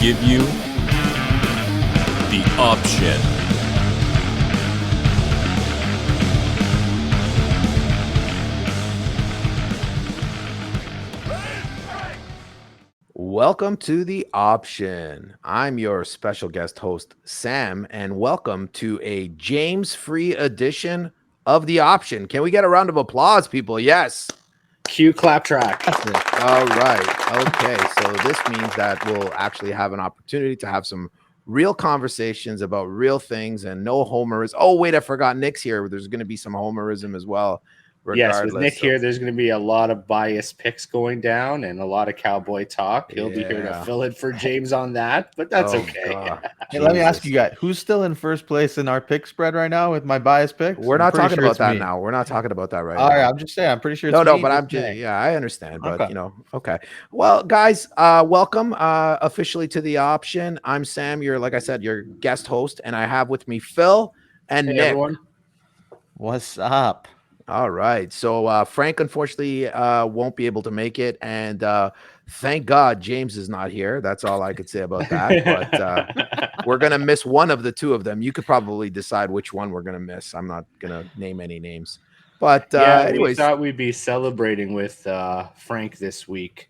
give you the option. Welcome to The Option. I'm your special guest host, Sam, and welcome to a James-free edition of The Option. Can we get a round of applause, people? Yes. Cue clap track. All right. Okay. So this means that we'll actually have an opportunity to have some real conversations about real things and no homerism. Oh, wait, I forgot Nick's here. There's going to be some homerism as well. Yes, with Nick here, there's going to be a lot of biased picks going down and a lot of Cowboy talk. He'll be here to fill it for James on that, but that's okay. Hey, let me ask you guys, who's still in first place in our pick spread right now with my biased picks? We're not talking about that now. We're not talking about that right now. All right, I'm just saying. I'm pretty sure it's no, but I'm just, I understand. But, okay. Okay. Well, guys, welcome officially to The Option. I'm Sam, like I said, your guest host, and I have with me Phil and Nick. Everyone. What's up? All right. So Frank, unfortunately, won't be able to make it. And thank God James is not here. That's all I could say about that. But we're going to miss one of the two of them. You could probably decide which one we're going to miss. I'm not going to name any names. But anyways. We thought we'd be celebrating with Frank this week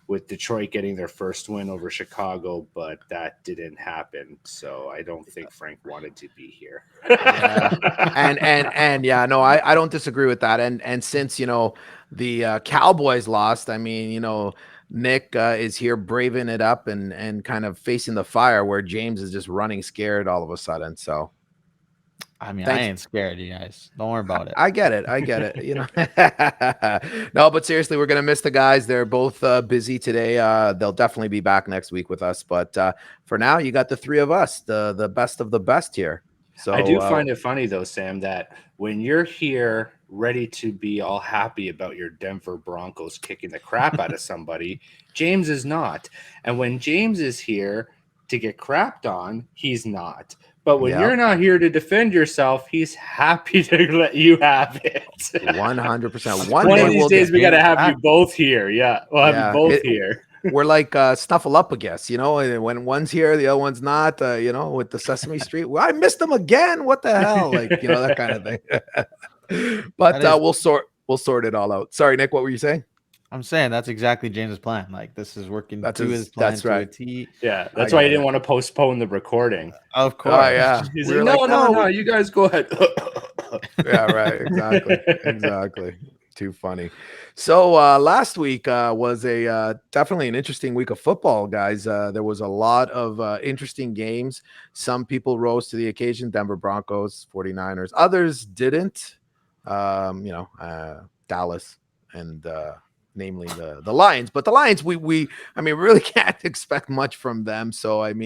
with Detroit getting their first win over Chicago, but that didn't happen. So I don't think Frank wanted to be here. And yeah, no, I don't disagree with that. And since, the Cowboys lost, I mean, Nick is here braving it up and kind of facing the fire where James is just running scared all of a sudden. So. I mean, I ain't scared, you guys. Don't worry about it. I get it. No, but seriously, we're going to miss the guys. They're both busy today. They'll definitely be back next week with us. But for now, you got the three of us, the best of the best here. So I do find it funny, though, Sam, that when you're here ready to be all happy about your Denver Broncos kicking the crap out of somebody, James is not. And when James is here to get crapped on, he's not. But when you're not here to defend yourself, he's happy to let you have it. 100%. One of these days, we got to have you both here. Yeah, we'll have you both here. We're like Snuffleupagus, when one's here, the other one's not, with the Sesame Street. Well, I missed them again. What the hell? That kind of thing. But we'll sort it all out. Sorry, Nick, what were you saying? I'm saying that's exactly James's plan. Like, this is working to his plan. That's right. Yeah, that's why he didn't want to postpone the recording. Of course. Oh, yeah. He's like, no, you guys go ahead. Yeah, right. Exactly. Too funny. So last week was definitely an interesting week of football, guys. There was a lot of interesting games. Some people rose to the occasion, Denver Broncos, 49ers. Others didn't. Dallas and namely the Lions. But the Lions, we really can't expect much from them. So, at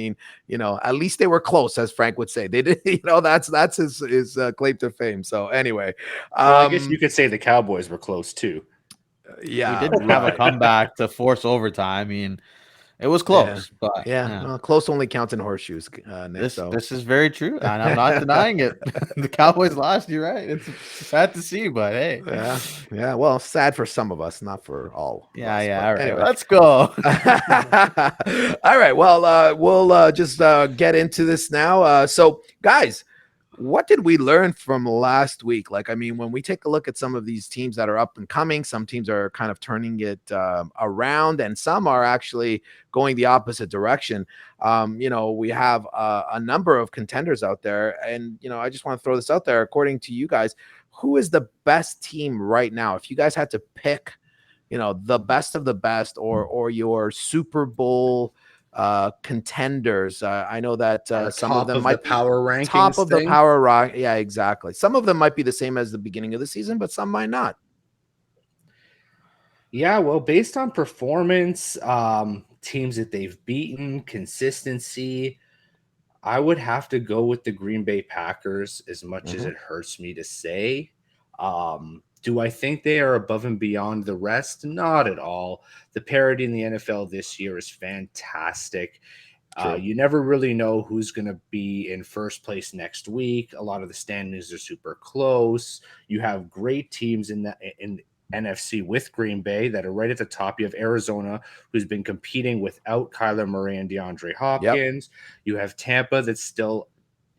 least they were close, as Frank would say. They did, that's his claim to fame. So anyway. I guess you could say the Cowboys were close too. Yeah. We didn't have a comeback to force overtime. I mean, it was close, but well, close only counts in horseshoes. Nick, this is very true, and I'm not denying it. The Cowboys lost. You're right. It's sad to see, but hey, yeah. Well, sad for some of us, not for all. All right. Anyway. Let's go. All right. Well, we'll just get into this now. So, guys, what did we learn from last week? When we take a look at some of these teams that are up and coming, some teams are kind of turning it around, and some are actually going the opposite direction. We have a number of contenders out there, and I just want to throw this out there. According to you guys, who is the best team right now? If you guys had to pick, the best of the best, or your Super Bowl contenders. I know that some of them might be power rankings. Top of the power rank. Yeah, exactly. Some of them might be the same as the beginning of the season, but some might not. Yeah, well, based on performance, teams that they've beaten, consistency, I would have to go with the Green Bay Packers, as much as it hurts me to say. Do I think they are above and beyond the rest? Not at all. The parity in the NFL this year is fantastic. You never really know who's going to be in first place next week. A lot of the standings are super close. You have great teams in NFC with Green Bay that are right at the top. You have Arizona, who's been competing without Kyler Murray and DeAndre Yep. Hopkins. You have Tampa that's still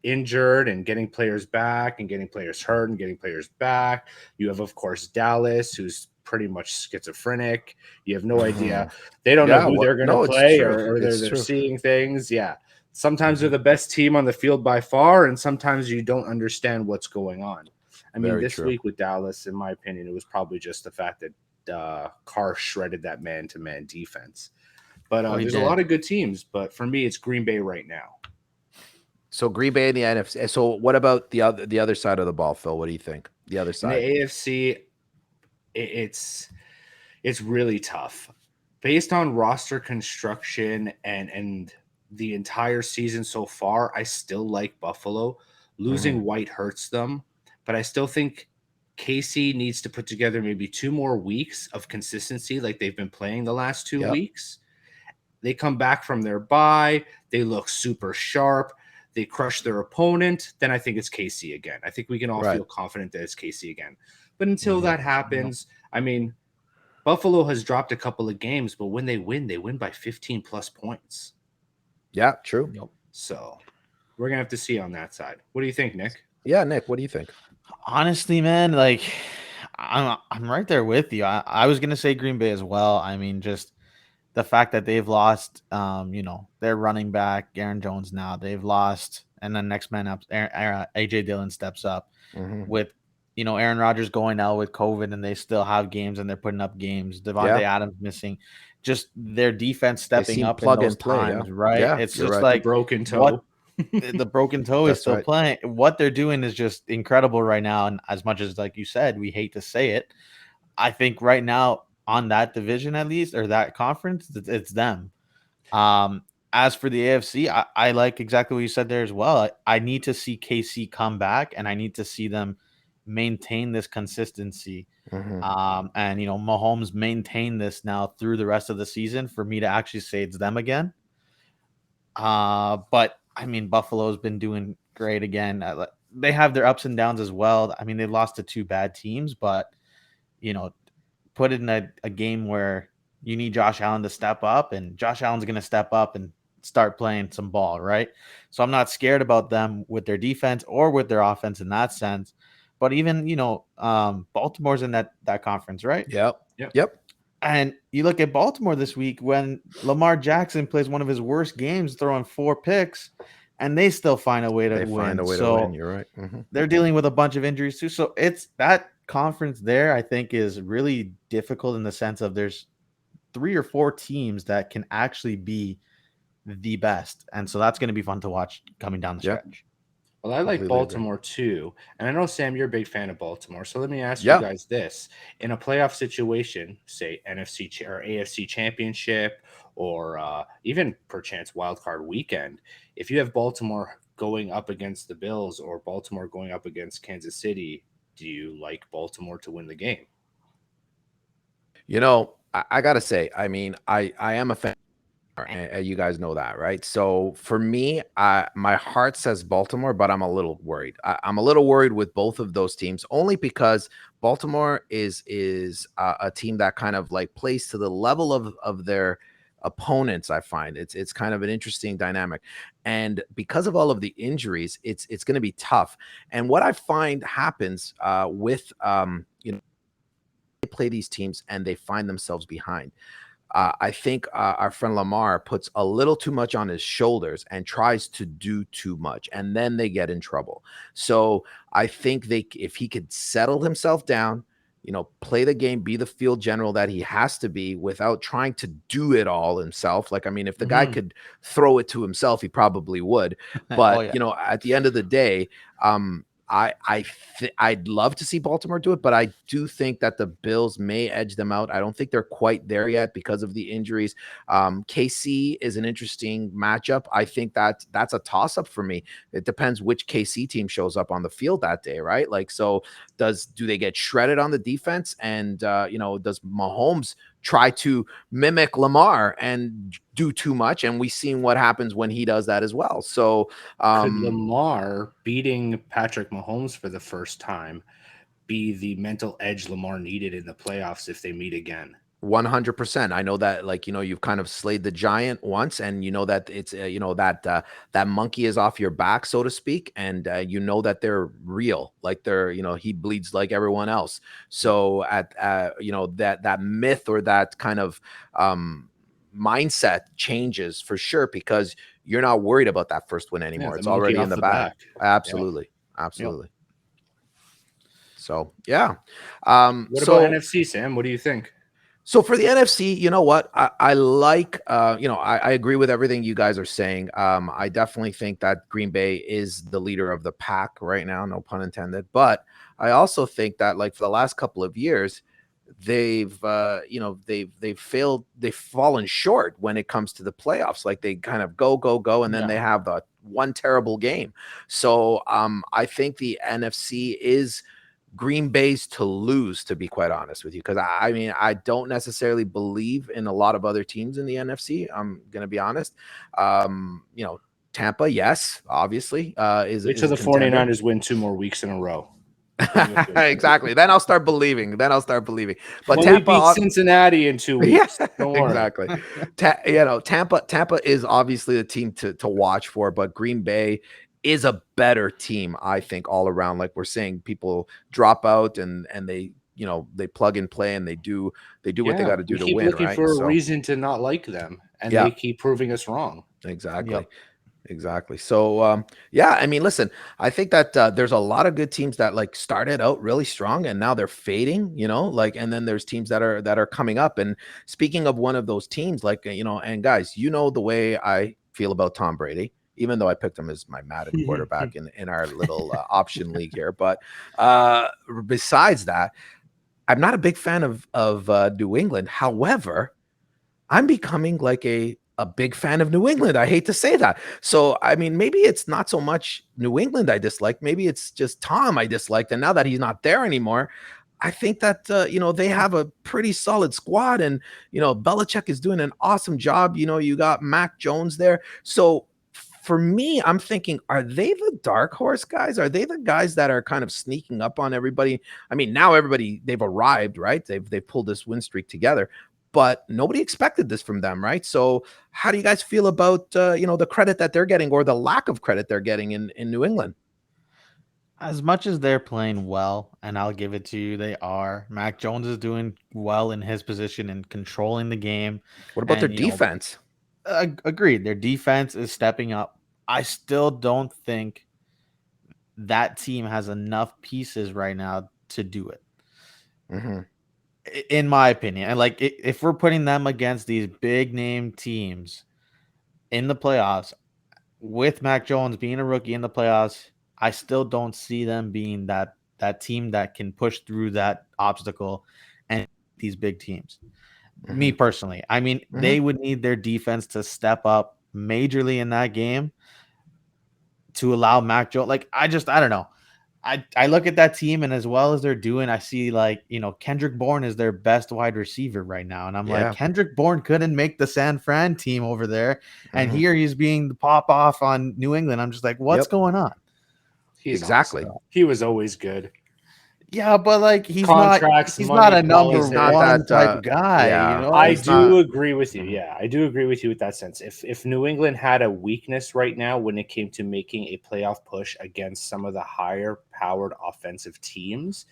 injured and getting players back and getting players hurt and getting players back. You have, of course, Dallas, who's pretty much schizophrenic. You have no idea. They don't know Yeah. who What? they're going to No, it's play, true. or It's they're true. seeing things. Yeah. Sometimes they're Mhm. the best team on the field by far, and sometimes you don't understand what's going on. I mean, Very this true. week with Dallas, in my opinion, it was probably just the fact that Carr shredded that man-to-man defense. But Oh, he there's a did. lot of good teams. But for me, it's Green Bay right now. So Green Bay and the NFC. So what about the other side of the ball, Phil? What do you think? The other In the side. AFC, it's really tough based on roster construction and the entire season so far. I still like Buffalo. Losing Mhm. White hurts them, but I still think Casey needs to put together maybe 2 more weeks of consistency like they've been playing the last two Yep. weeks. They come back from their bye, they look super sharp, they crush their opponent, then I think it's Casey again. I think we can all Right. feel confident that it's Casey again. But until Mhm. that happens, I mean, Buffalo has dropped a couple of games, but when they win by 15 plus points. Yeah. True. Yep. So we're going to have to see on that side. What do you think, Nick? Yeah, Nick. What do you think? Honestly, man, like I'm right there with you. I was gonna say Green Bay as well. I mean, just the fact that they've lost, their running back Aaron Jones now. They've lost, and then next man up, AJ Dillon steps up Mhm. with, Aaron Rodgers going out with COVID, and they still have games and they're putting up games. Devontae Yeah. Adams missing, just their defense They stepping seem up in plug those and play. Yeah. times, right? Yeah. It's You're just right. The like broken what toe. the broken toe is That's still right. playing. What they're doing is just incredible right now. And as much as, like you said, we hate to say it, I think right now on that division, at least, or that conference, it's them. Um, as for the AFC, I like exactly what you said there as well. I need to see KC come back, and I need to see them maintain this consistency. Mhm. And Mahomes maintain this now through the rest of the season for me to actually say it's them again. But I mean, Buffalo's been doing great again. They have their ups and downs as well. I mean, they lost to two bad teams, but you know, put it in a game where you need Josh Allen to step up, and Josh Allen's going to step up and start playing some ball, right? So I'm not scared about them with their defense or with their offense in that sense. But even Baltimore's in that conference, right? Yep. Yep. Yep. And you look at Baltimore this week when Lamar Jackson plays one of his worst games, throwing 4 picks, and they still find a way to They find a win. way to win. So You're right. Mhm. they're dealing with a bunch of injuries too. So it's that conference there, I think, is really difficult in the sense of there's 3 or 4 teams that can actually be the best. And so that's going to be fun to watch coming down the Yeah. stretch. Well, I like Completely agree. Baltimore too. And I know, Sam, you're a big fan of Baltimore. So let me ask you Yeah. guys this. In a playoff situation, say or AFC championship, or even perchance wild card weekend, if you have Baltimore going up against the Bills or Baltimore going up against Kansas City, do you like Baltimore to win the game? I gotta say, I mean, I am a fan. And you guys know that, right? So for me, my heart says Baltimore, but I'm a little worried. I'm a little worried with both of those teams, only because Baltimore is a team that kind of like plays to the level of their opponents. I find it's kind of an interesting dynamic, and because of all of the injuries, it's going to be tough. And what I find happens with they play these teams and they find themselves behind. I think our friend Lamar puts a little too much on his shoulders and tries to do too much, and then they get in trouble. So I think if he could settle himself down, play the game, be the field general that he has to be without trying to do it all himself. Like, I mean, if the guy Mhm. could throw it to himself, he probably would. Oh But yeah. at the end of the day, I'd love to see Baltimore do it, but I do think that the Bills may edge them out. I don't think they're quite there yet because of the injuries. KC is an interesting matchup. I think that's a toss up for me. It depends which KC team shows up on the field that day, right? Like, so do they get shredded on the defense, and does Mahomes try to mimic Lamar and do too much? And we've seen what happens when he does that as well. So Could um Lamar beating Patrick Mahomes for the first time be the mental edge Lamar needed in the playoffs if they meet again. 100%. I know that, like, you've kind of slayed the giant once, and that it's, that monkey is off your back, so to speak. And that they're real, like they're, he bleeds like everyone else. So that myth or that kind of mindset changes for sure, because you're not worried about that first win anymore. Yeah, It's already in the bag. Absolutely. Yep. Absolutely. So, yeah. What about NFC, Sam? What do you think? So for the NFC, you know what? I like, I agree with everything you guys are saying. I definitely think that Green Bay is the leader of the pack right now, no pun intended. But I also think that, like, for the last couple of years, they've fallen short when it comes to the playoffs. Like, they kind of go, and then they have one terrible game. So I think the NFC is Green Bay's to lose, to be quite honest with you, because I don't necessarily believe in a lot of other teams in the NFC. I'm gonna be honest. Tampa, yes, obviously, Wait till the 49ers win 2 more weeks in a row. Exactly. Then I'll start believing. But well, Tampa we beat Cincinnati in 2 weeks. Yeah, don't worry. Exactly. Tampa is obviously the team to watch for, but Green Bay is a better team, I think, all around. Like we're saying, people drop out and they they plug and play, and they do what they got to do to win. Looking right? for a reason to not like them, and they keep proving us wrong. Exactly. Yep. Exactly. So, listen, I think that there's a lot of good teams that, like, started out really strong and now they're fading, and then there's teams that are coming up. And speaking of one of those teams, like, and guys, the way I feel about Tom Brady, even though I picked him as my Madden quarterback in our little option league here. But besides that, I'm not a big fan of New England. However, I'm becoming like a big fan of New England. I hate to say that. So, maybe it's not so much New England I dislike. Maybe it's just Tom I disliked. And now that he's not there anymore, I think that, they have a pretty solid squad. And, Belichick is doing an awesome job. You got Mac Jones there. So for me, I'm thinking, are they the dark horse guys? Are they the guys that are kind of sneaking up on everybody? Now they've arrived, right? They've pulled this win streak together. But nobody expected this from them, right? So how do you guys feel about, the credit that they're getting, or the lack of credit they're getting in New England? As much as they're playing well, and I'll give it to you, they are. Mac Jones is doing well in his position and controlling the game. What about their defense? Agreed. Their defense is stepping up. I still don't think that team has enough pieces right now to do it. Mm-hmm. In my opinion. And like, if we're putting them against these big name teams in the playoffs, with Mac Jones being a rookie in the playoffs, I still don't see them being that team that can push through that obstacle and these big teams. Mm-hmm. Me personally, they would need their defense to step up majorly in that game to allow Mac Jones. Like, I don't know. I look at that team, and as well as they're doing, I see, like, Kendrick Bourne is their best wide receiver right now. And I'm like, Kendrick Bourne couldn't make the San Fran team over there. And here he's being the pop off on New England. I'm just like, what's going on? Exactly. Awesome. He was always good. Yeah, but like he's not a number one type guy. Yeah. I do agree with you. Yeah, I do agree with you with that sense. If New England had a weakness right now when it came to making a playoff push against some of the higher powered offensive teams,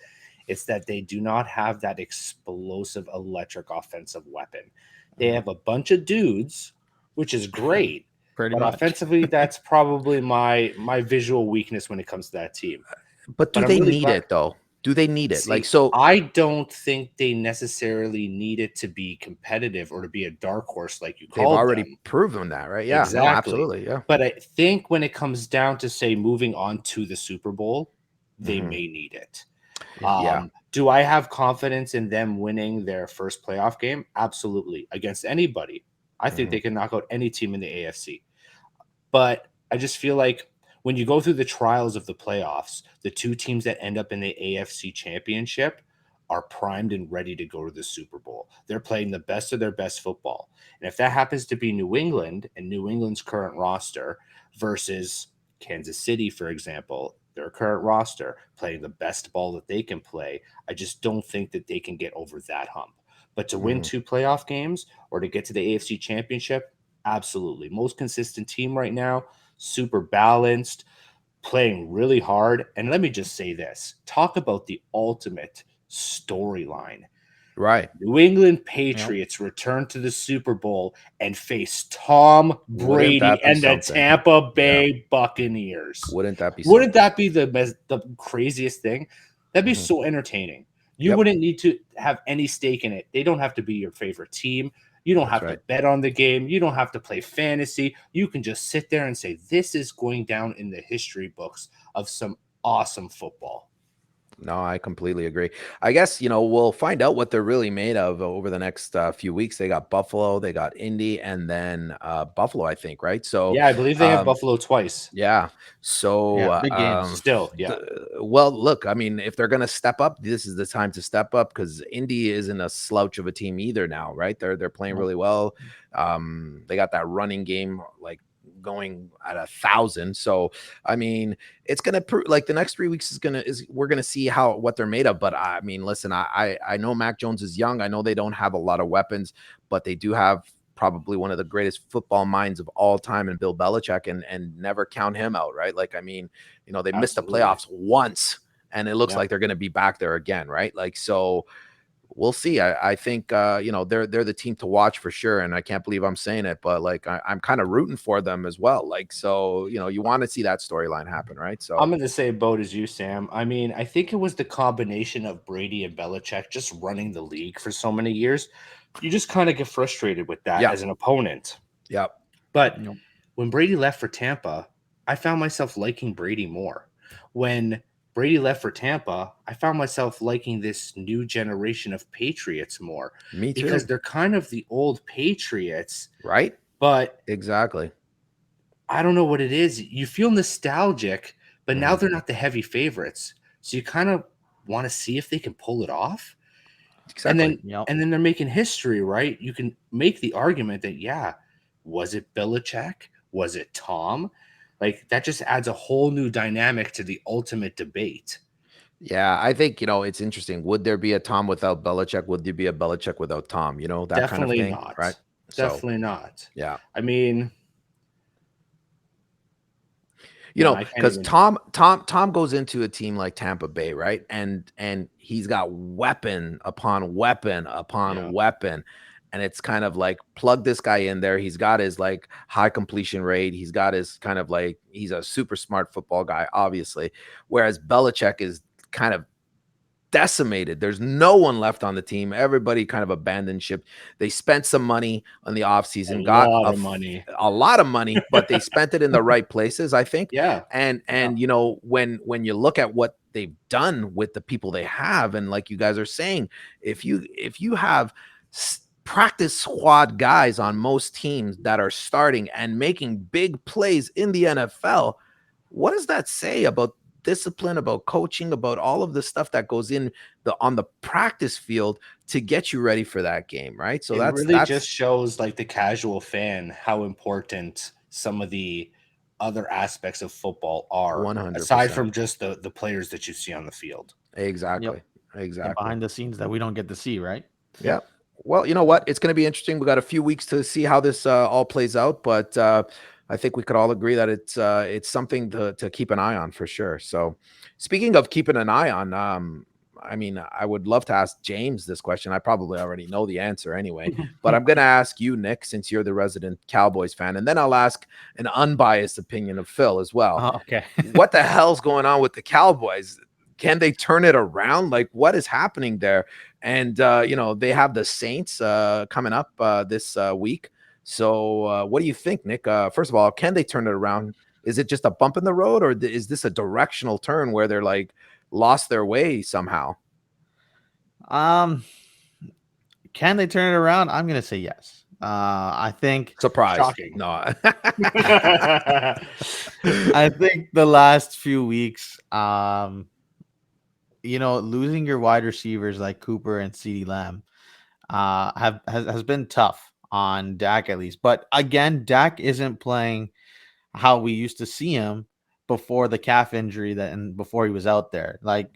it's that they do not have that explosive electric offensive weapon. They have a bunch of dudes, which is great. Pretty but much. Offensively, that's probably my visual weakness when it comes to that team. But do they need it though? Do they need it? I don't think they necessarily need it to be competitive or to be a dark horse like you call them. They've already proven that, right? Yeah, exactly. No, absolutely. Yeah. But I think when it comes down to, say, moving on to the Super Bowl, they may need it. Do I have confidence in them winning their first playoff game? Absolutely. Against anybody. I think they can knock out any team in the AFC. But I just feel like when you go through the trials of the playoffs, the two teams that end up in the AFC Championship are primed and ready to go to the Super Bowl. They're playing the best of their best football. And if that happens to be New England and New England's current roster versus Kansas City, for example, their current roster, playing the best ball that they can play, I just don't think that they can get over that hump. But to win Mhm. 2 playoff games or to get to the AFC Championship, absolutely. Most consistent team right now, super balanced, playing really hard. And let me just say this, talk about the ultimate storyline. Right. New England Yep. Patriots return to the Super Bowl and face Tom Wouldn't Brady that be and the something? Tampa Yeah. Bay Buccaneers. Wouldn't that be Wouldn't something? that be the craziest thing? That'd be Mhm. so entertaining. You Yep. wouldn't need to have any stake in it. They don't have to be your favorite team. You don't That's have to right. bet on the game. You don't have to play fantasy. You can just sit there and say, this is going down in the history books of some awesome football. No, I completely agree. I guess, we'll find out what they're really made of over the next few weeks. They got Buffalo, they got Indy, and then Buffalo, I think, right? So, Yeah, I believe they have um, Buffalo twice. yeah. So, Yeah, big games. Still, yeah. well, look, I mean, if they're going to step up, this is the time to step up because Indy isn't a slouch of a team either now, right? They're playing Nope. really well. They got that running game like going at 1,000. So, I mean, it's gonna prove like the next 3 weeks is we're gonna see what they're made of. But I mean, listen, I know Mac Jones is young. I know they don't have a lot of weapons, but they do have probably one of the greatest football minds of all time in Bill Belichick, and never count him out, right? Like, I mean, they missed the Absolutely. playoffs once, and it looks Yeah. like they're gonna be back there again, right? Like, so we'll see. I think they're the team to watch for sure, and I can't believe I'm saying it, but like I'm kind of rooting for them as well. Like, so you want to see that storyline happen, right? So I'm in the same boat as you, Sam. I mean, I think it was the combination of Brady and Belichick just running the league for so many years. You just kind of get frustrated with that yeah, as an opponent. yeah, But Nope. when Brady left for Tampa, I found myself liking Brady more. When Brady left for Tampa, I found myself liking this new generation of Patriots more me because too, they're kind of the old Patriots, right? but Exactly. I don't know what it is. You feel nostalgic, but now Hmm. they're not the heavy favorites. So you kind of want to see if they can pull it off. And Exactly. then Yep. and then they're making history, right? You can make the argument that yeah, was it Belichick? Was it Tom? Like that just adds a whole new dynamic to the ultimate debate. Yeah, I think it's interesting. Would there be a Tom without Belichick? Would there be a Belichick without Tom? That kind of Definitely thing, right? not. So Definitely not. yeah. I mean, no, I can't Because even. Tom goes into a team like Tampa Bay, right? And he's got weapon upon weapon Yeah. upon weapon. And it's kind of like plug this guy in there. He's got his like high completion rate. He's got his kind of like he's a super smart football guy, obviously. Whereas Belichick is kind of decimated. There's no one left on the team. Everybody kind of abandoned ship. They spent some money on the A offseason, got lot of money. a lot of money, but they spent it in the right places, I think. Yeah. And Yeah. when you look at what they've done with the people they have, and like you guys are saying, if you have practice squad guys on most teams that are starting and making big plays in the NFL, what does that say about discipline, about coaching, about all of the stuff that goes in on the practice field to get you ready for that game, right? So It that's really just that's shows like the casual fan how important some of the other aspects of football are, aside 100%. from just the players that you see on the field. Yep. Exactly. And Exactly. behind the scenes that we don't get to see, right? Yeah. Well, you know what? It's going to be interesting. We got a few weeks to see how this all plays out, but I think we could all agree that it's something to keep an eye on for sure. So, speaking of keeping an eye on, I mean, I would love to ask James this question. I probably already know the answer anyway, but I'm going to ask you, Nick, since you're the resident Cowboys fan, and then I'll ask an unbiased opinion of Phil as well. Oh, okay. What the hell's going on with the Cowboys? Can they turn it around? Like, what is happening there? And they have the Saints coming up this week. So what do you think, Nick? First of all, can they turn it around? Is it just a bump in the road, or is this a directional turn where they're like lost their way somehow? Um, can they turn it around? I'm gonna say yes. I think Surprise. Shocking. No. I think the last few weeks, losing your wide receivers like Cooper and CeeDee Lamb, has been tough on Dak at least. But again, Dak isn't playing how we used to see him. before the calf injury and before he was out there. Like,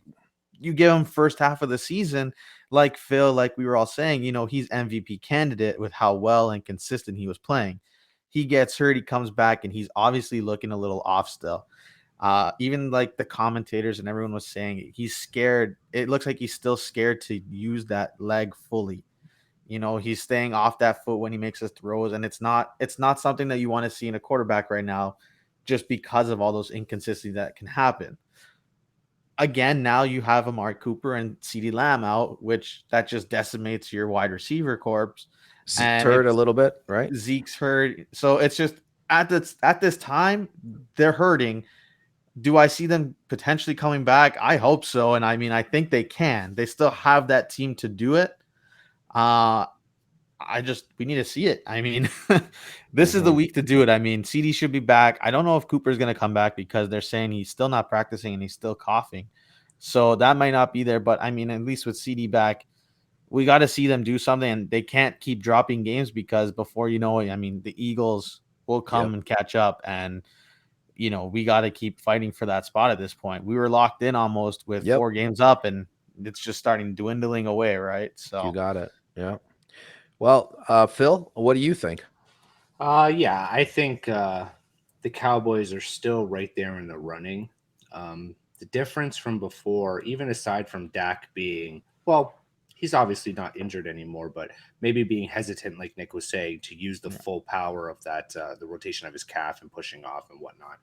you give him first half of the season, like Phil, like we were all saying, he's MVP candidate with how well and consistent he was playing. He gets hurt, he comes back, and he's obviously looking a little off still. Even like the commentators and everyone was saying he's scared. It looks like he's still scared to use that leg fully. He's staying off that foot when he makes his throws, and it's not something that you want to see in a quarterback right now, just because of all those inconsistencies that can happen. Again, now you have Amari Cooper and CeeDee Lamb out, which that just decimates your wide receiver corps. And Turd a little bit, right? Zeke's hurt. So it's just at this time, they're hurting. Do I see them potentially coming back? I hope so. And I mean, I think they can. They still have that team to do it. We need to see it. I mean, this is the week to do it. I mean, CD should be back. I don't know if Cooper's going to come back because they're saying he's still not practicing and he's still coughing. So that might not be there. But I mean, at least with CD back, we got to see them do something, and they can't keep dropping games because before you know it, I mean, the Eagles will come and catch up, and we got to keep fighting for that spot at this point. We were locked in almost with 4 games up, and it's just starting dwindling away, right? So you got it. Yeah. Well, Phil, what do you think? Yeah, I think the Cowboys are still right there in the running. The difference from before, even aside from Dak being, well, he's obviously not injured anymore, but maybe being hesitant, like Nick was saying, to use the full power of that, the rotation of his calf and pushing off and whatnot.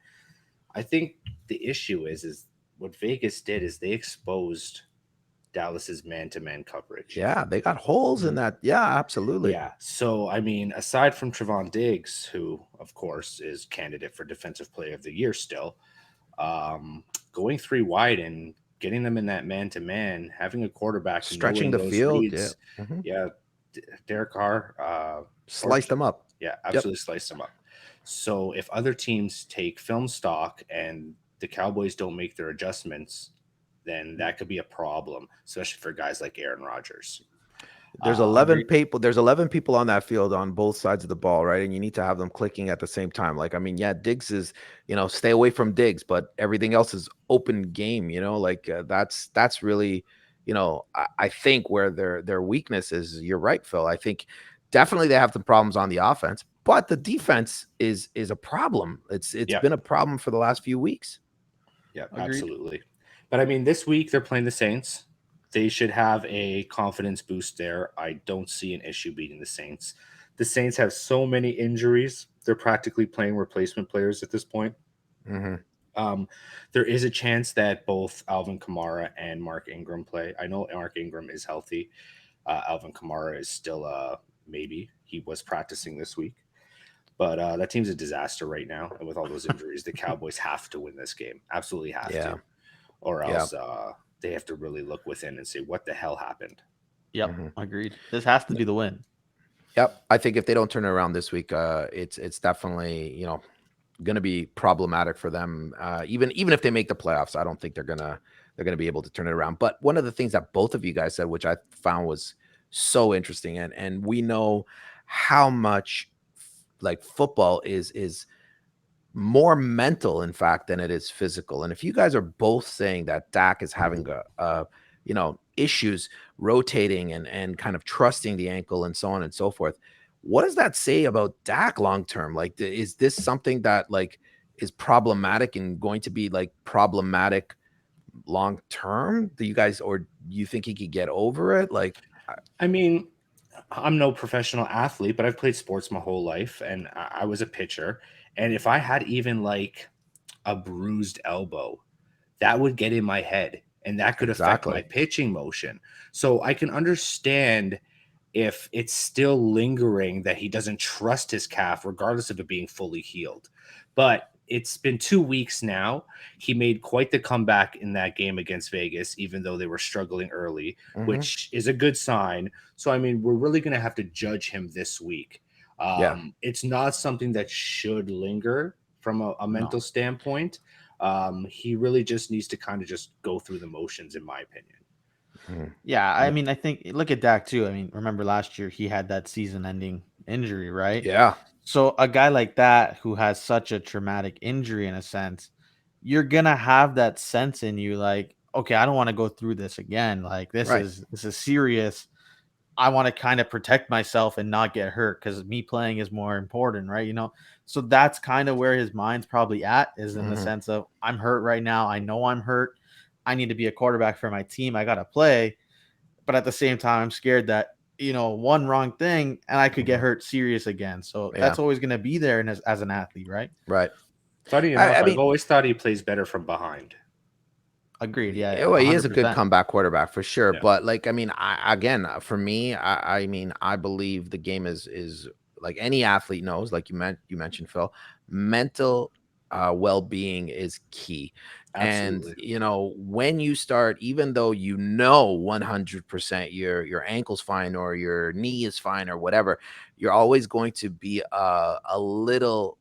I think the issue is what Vegas did is they exposed Dallas's man-to-man coverage. Yeah, they got holes in that. Yeah, absolutely. Yeah. So, I mean, aside from Trevon Diggs, who, of course, is candidate for Defensive Player of the Year still, going 3 wide and getting them in that man-to-man, having a quarterback stretching the field. Reads, Derek Carr sliced them up. Yeah, absolutely sliced them up. So if other teams take film stock and the Cowboys don't make their adjustments, then that could be a problem, especially for guys like Aaron Rodgers. There's 11 people. There's 11 people on that field on both sides of the ball, right? And you need to have them clicking at the same time. Like, I mean, yeah, Diggs is, stay away from Diggs, but everything else is open game. That's really, I think where their weakness is. You're right, Phil. I think definitely they have some problems on the offense, but the defense is a problem. It's been a problem for the last few weeks. Yeah, absolutely. But I mean, this week they're playing the Saints. They should have a confidence boost there. I don't see an issue beating the Saints. The Saints have so many injuries. They're practically playing replacement players at this point. Mm-hmm. There is a chance that both Alvin Kamara and Mark Ingram play. I know Mark Ingram is healthy. Alvin Kamara is still maybe. He was practicing this week. But that team's a disaster right now. And with all those injuries, the Cowboys have to win this game. Absolutely have to. Or else they have to really look within and say, what the hell happened? Yep, agreed. This has to be the win. Yep, I think if they don't turn it around this week, it's definitely going to be problematic for them. Even if they make the playoffs, I don't think they're gonna be able to turn it around. But one of the things that both of you guys said, which I found was so interesting, and we know how much like football is more mental, in fact, than it is physical. And if you guys are both saying that Dak is having issues rotating and kind of trusting the ankle and so on and so forth, what does that say about Dak long term? Like, is this something that like is problematic and going to be like problematic long term? Do you guys, or you think he could get over it? Like, I mean, I'm no professional athlete, but I've played sports my whole life, and I was a pitcher. And if I had even like a bruised elbow, that would get in my head, and that could affect my pitching motion. So I can understand if it's still lingering that he doesn't trust his calf, regardless of it being fully healed. But it's been 2 weeks now. He made quite the comeback in that game against Vegas, even though they were struggling early, which is a good sign. So, I mean, we're really going to have to judge him this week. It's not something that should linger from a mental standpoint. He really just needs to kind of just go through the motions, in my opinion. Yeah, I mean, I think look at Dak too. I mean, remember last year he had that season-ending injury, right? Yeah. So a guy like that who has such a traumatic injury in a sense, you're gonna have that sense in you, like, okay, I don't want to go through this again. Like this Right. is serious. I want to kind of protect myself and not get hurt because me playing is more important, right? So that's kind of where his mind's probably at, is in the Mhm. sense of, I'm hurt right now. I know I'm hurt. I need to be a quarterback for my team. I got to play. But at the same time, I'm scared that, one wrong thing and I could get Mhm. hurt serious again. So Yeah. that's always going to be there as an athlete, right? Right. Funny I enough, I've mean, always thought he plays better from behind. Agreed. yeah, Yeah. well, he is a good 100%. comeback quarterback for sure. Yeah, But like, I mean, again, for me, I mean, I believe the game is like any athlete knows, like you mentioned, Phil, mental well-being is key. And absolutely. when you start, even though 100% your ankle's fine or your knee is fine or whatever, you're always going to be a little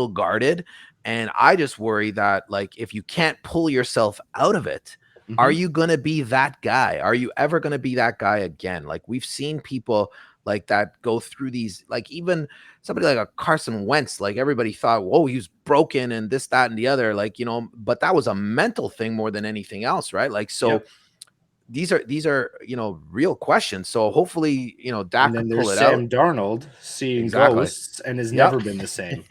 guarded. And I just worry that, like, if you can't pull yourself out of it, are Hmm. you going to be that guy? Are you ever going to be that guy again? Like, we've seen people like that go through these, like, even somebody like a Carson Wentz, like, everybody thought, whoa, he was broken and this, that, and the other, like, but that was a mental thing more than anything else, right? Like, so Yep. these are real questions. So hopefully, And Dak then could pull there's it out. Sam Darnold seeing Exactly. ghosts and has Yep. never been the same.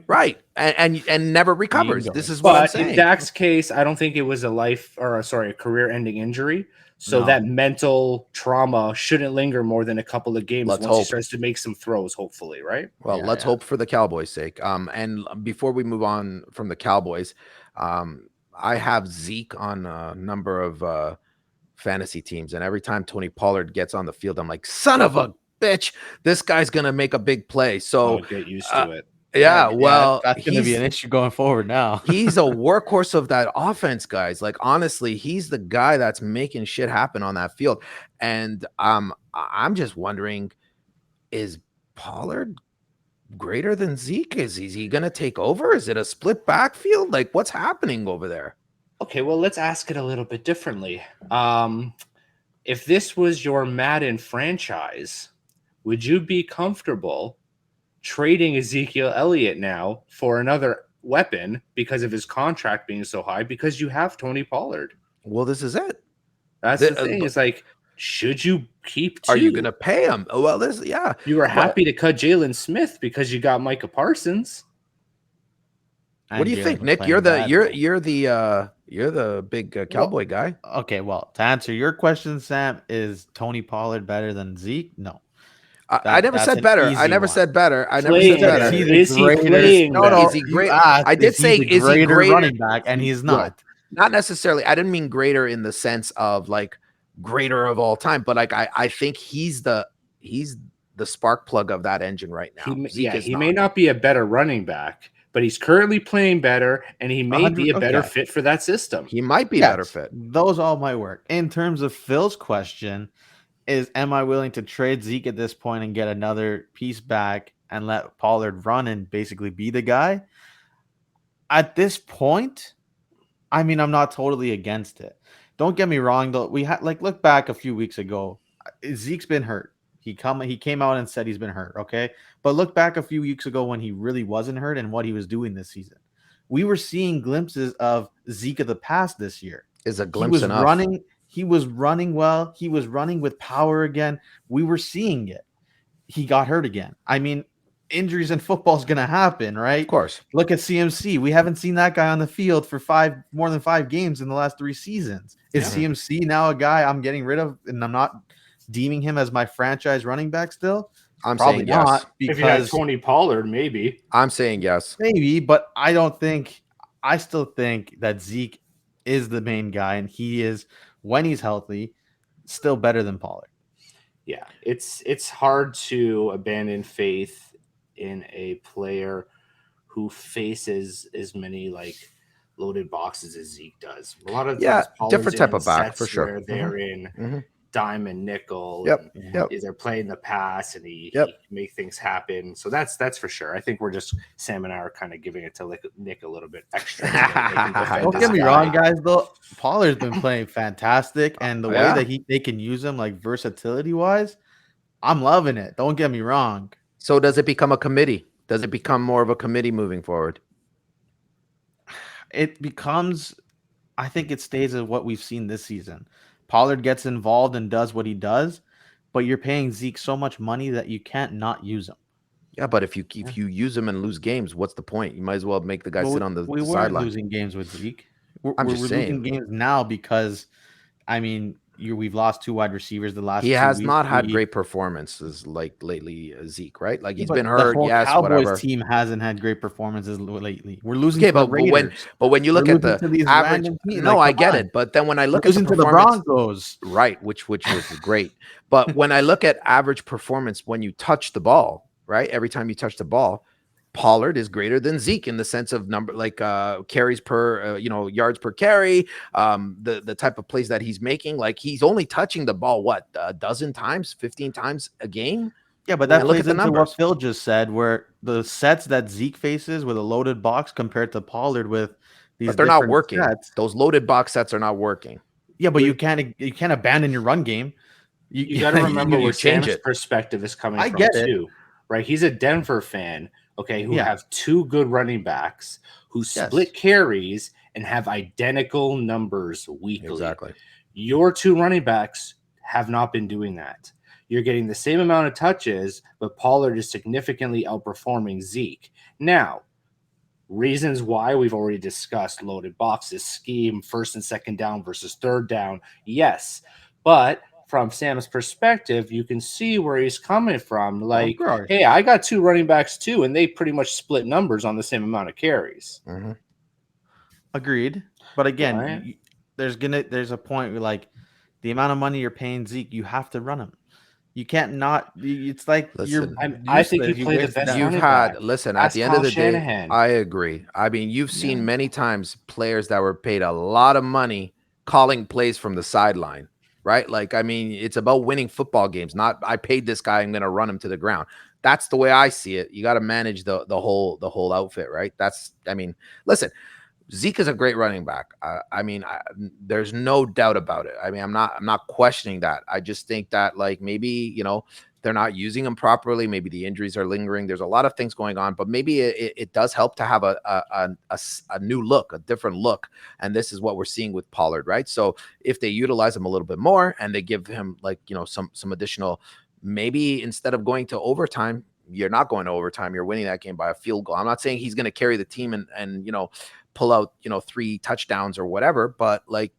Right. And never recovers. Bingo. This is what I'm But in saying. Dak's case, I don't think it was a career-ending injury. So No. that mental trauma shouldn't linger more than a couple of games Let's once he hope. starts to make some throws, hopefully, right? Well, Yeah. let's Yeah. hope for the Cowboys' sake. And before we move on from the Cowboys, I have Zeke on a number of fantasy teams, and every time Tony Pollard gets on the field, I'm like, son of a bitch, this guy's gonna make a big play. Oh, So, get used uh, to it. yeah, Yeah. well, That's going to be an issue going forward now. he's a workhorse of that offense, guys. Like, honestly, he's the guy that's making shit happen on that field. And I'm just wondering, is Pollard greater than Zeke? Is he going to take over? Is it a split backfield? Like, what's happening over there? Okay, well, let's ask it a little bit differently. If this was your Madden franchise, would you be comfortable trading Ezekiel Elliott now for another weapon because of his contract being so high? Because you have Tony Pollard. Well, this is it. That's the thing. But It's like, should you keep are you two? going to pay him? Oh, well, yeah. You were But happy to cut Jalen Smith because you got Micah Parsons. what do you Jalen's think, been Nick? You're playing the bad, you're though. you're the big Well, Cowboy guy. Okay, well, to answer your question, Sam, is Tony Pollard better than Zeke? No. I never That's said an better. I easy never one. said better. I never playing said Is better. he better. the Is he greatest? playing No, Is better? he you great? asked, I is did he say, the is he greater greater? running back? And he's Well, not. not necessarily. I didn't mean greater in the sense of like greater of all time, but like I think he's the spark plug of that engine right now. Zeke is He may not. not be a better running back, but he's currently playing better, and he may be 100. a better Okay. fit for that system. He might be a better Yes, fit. those all might work. In terms of Phil's question, am I willing to trade Zeke at this point and get another piece back and let Pollard run and basically be the guy? At this point, I mean, I'm not totally against it. Don't get me wrong, though. We had look back a few weeks ago. Zeke's been hurt. He came out and said he's been hurt. Okay, but look back a few weeks ago when he really wasn't hurt and what he was doing this season. We were seeing glimpses of Zeke of the past this year. Is a He glimpse was enough? running. He was running well. He was running with power again. We were seeing it. He got hurt again. I mean, injuries in football is going to happen, right? Of course. Look at CMC. We haven't seen that guy on the field for more than 5 games in the last 3 seasons. Is Yeah. CMC now a guy I'm getting rid of and I'm not deeming him as my franchise running back still? I'm Probably saying yes. not, If you had because Tony Pollard, maybe. I'm saying yes. maybe, but I still think that Zeke is the main guy, and he is, when he's healthy, still better than Pollard. Yeah, it's hard to abandon faith in a player who faces as many loaded boxes as Zeke does. A lot of times, different type in of back sets for sure. where they're in Mhm. diamond nickel. Yep. And Yep. they're playing the pass, and he Yep. can make things happen. So that's for sure. I think we're just Sam and I are kind of giving it to Nick a little bit extra. To make him defend Don't his get me guy. wrong, guys. Though Pollard's been playing fantastic, and the way Yeah. that they can use him versatility wise, I'm loving it. Don't get me wrong. So does it become a committee? Does it become more of a committee moving forward? it becomes, I think it stays at what we've seen this season. Pollard gets involved and does what he does, but you're paying Zeke so much money that you can't not use him. Yeah, but if Yeah. you use him and lose games, what's the point? You might as well make the guy But sit on we the weren't sideline. losing games with Zeke. We're, I'm we're just we're losing saying. games now because, I mean, we've lost two wide receivers the He last 2 weeks. has not had great performances like lately, Zeke, right? Like Yeah, he's been but the hurt, whole yes, Cowboys whatever. team hasn't had great performances lately. We're losing Okay, to the but Raiders. when you We're look at losing the to these average, random teams. no, Like, I come get on. it. But then when I We're look at the losing to the performance, Broncos. right, which was great. But when I look at average performance when you touch the ball, right, every time you touch the ball, Pollard is greater than Zeke in the sense of number, like carries per, yards per carry, the type of plays that he's making. Like he's only touching the ball what, a dozen times, 15 times a game. Yeah, but And that look at plays the into what numbers. Phil just said, where the sets that Zeke faces with a loaded box compared to Pollard with these But they're not different working. sets. Those loaded box sets are not working. Yeah, but With you can't abandon your run game. You you got to remember You where change Sam's it. perspective is coming I from get it. too, right? He's a Denver fan, okay, who Yeah. have two good running backs who Yes. split carries and have identical numbers weekly. Exactly. Your two running backs have not been doing that. You're getting the same amount of touches, but Pollard is significantly outperforming Zeke. Now, reasons why we've already discussed: loaded boxes, scheme, first and second down versus third down. Yes. But from Sam's perspective, you can see where he's coming from. Of Like, course. hey, I got two running backs too, and they pretty much split numbers on the same amount of carries. Mhm. Agreed. But again, Right? there's a point where, like, the amount of money you're paying Zeke, you have to run him. You can't not. It's like you're Listen, I think you useless. You play the waste best that. you've running back. had, listen, at Ask the end of Kyle the day, Shanahan. I agree. I mean, you've seen Yeah. many times players that were paid a lot of money calling plays from the sideline, right? Like, I mean, it's about winning football games, not I paid this guy, I'm going to run him to the ground. That's the way I see it. You got to manage the whole outfit, right? I mean, listen, Zeke is a great running back. I mean, there's no doubt about it. I mean, I'm not questioning that. I just think that like maybe they're not using him properly. Maybe the injuries are lingering. There's a lot of things going on, but maybe it does help to have a new look, a different look. And this is what we're seeing with Pollard, right? So if they utilize him a little bit more and they give him like some additional, maybe instead of going to overtime. You're not going to overtime. You're winning that game by a field goal. I'm not saying he's going to carry the team and pull out 3 touchdowns or whatever, but like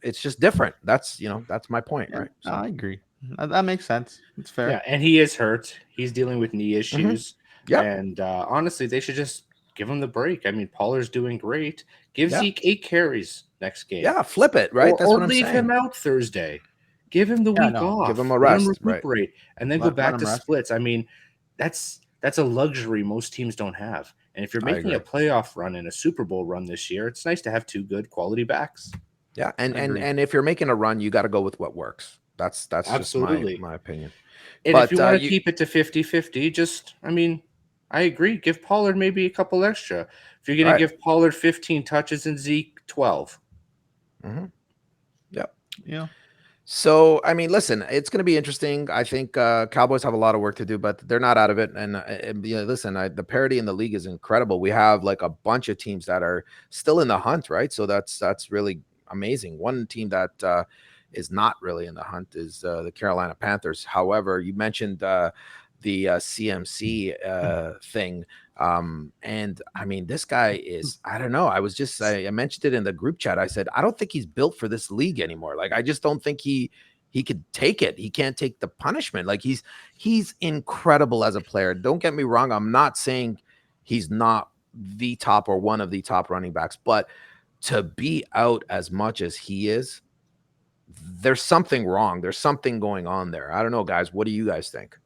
it's just different. That's my point, Yeah, right? no, So I agree. That makes sense. It's fair. Yeah, and he is hurt. He's dealing with knee mm-hmm. issues. Yeah, And honestly, they should just give him the break. I mean, Pollard's doing great. Give yeah, Zeke 8 carries next game. yeah. Flip it, right? That's Or what I'm leave saying. him out Thursday. Give him the Yeah, week no. Give him off. a Let him rest, right? recuperate and then go Let back him to rest. splits. I mean, that's a luxury most teams don't have. And if you're I making agree. a playoff run and a Super Bowl run this year, it's nice to have two good quality backs. Yeah, and I and agree. and if you're making a run, you got to go with what works. That's just my Absolutely. opinion. And if But you want to you keep it to 50-50, I mean, I agree. Give Pollard maybe a couple extra. If you're going to right. give Pollard 15 touches and Zeke 12. Mm-hmm. Yeah. Yeah. So, I mean, listen, it's going to be interesting. I think Cowboys have a lot of work to do, but they're not out of it. And listen, the parity in the league is incredible. We have like a bunch of teams that are still in the hunt, right? So that's really amazing. One team that is not really in the hunt is the Carolina Panthers. However, you mentioned the CMC thing. And I mean, this guy is, I don't know. I mentioned it in the group chat. I said, I don't think he's built for this league anymore. Like, I just don't think he could take it. He can't take the punishment. Like he's incredible as a player. Don't get me wrong. I'm not saying he's not the top or one of the top running backs, but to be out as much as he is, there's something wrong. There's something going on there. I don't know, guys. What do you guys think?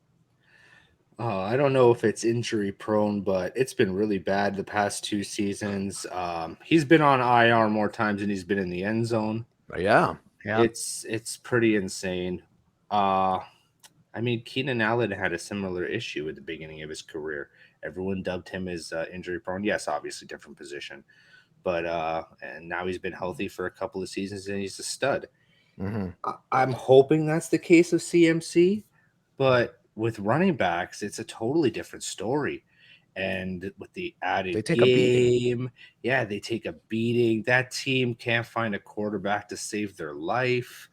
I don't know if it's injury prone, but it's been really bad the past 2 seasons. He's been on IR more times than he's been in the end zone. Yeah. Yeah. It's pretty insane. I mean, Keenan Allen had a similar issue at the beginning of his career. Everyone dubbed him as injury prone. Yes, obviously different position, but and now he's been healthy for a couple of seasons and he's a stud. Mm-hmm. I'm hoping that's the case of CMC, but with running backs, it's a totally different story. And with the They added take a beating. game, yeah, they take a beating. That team can't find a quarterback to save their life.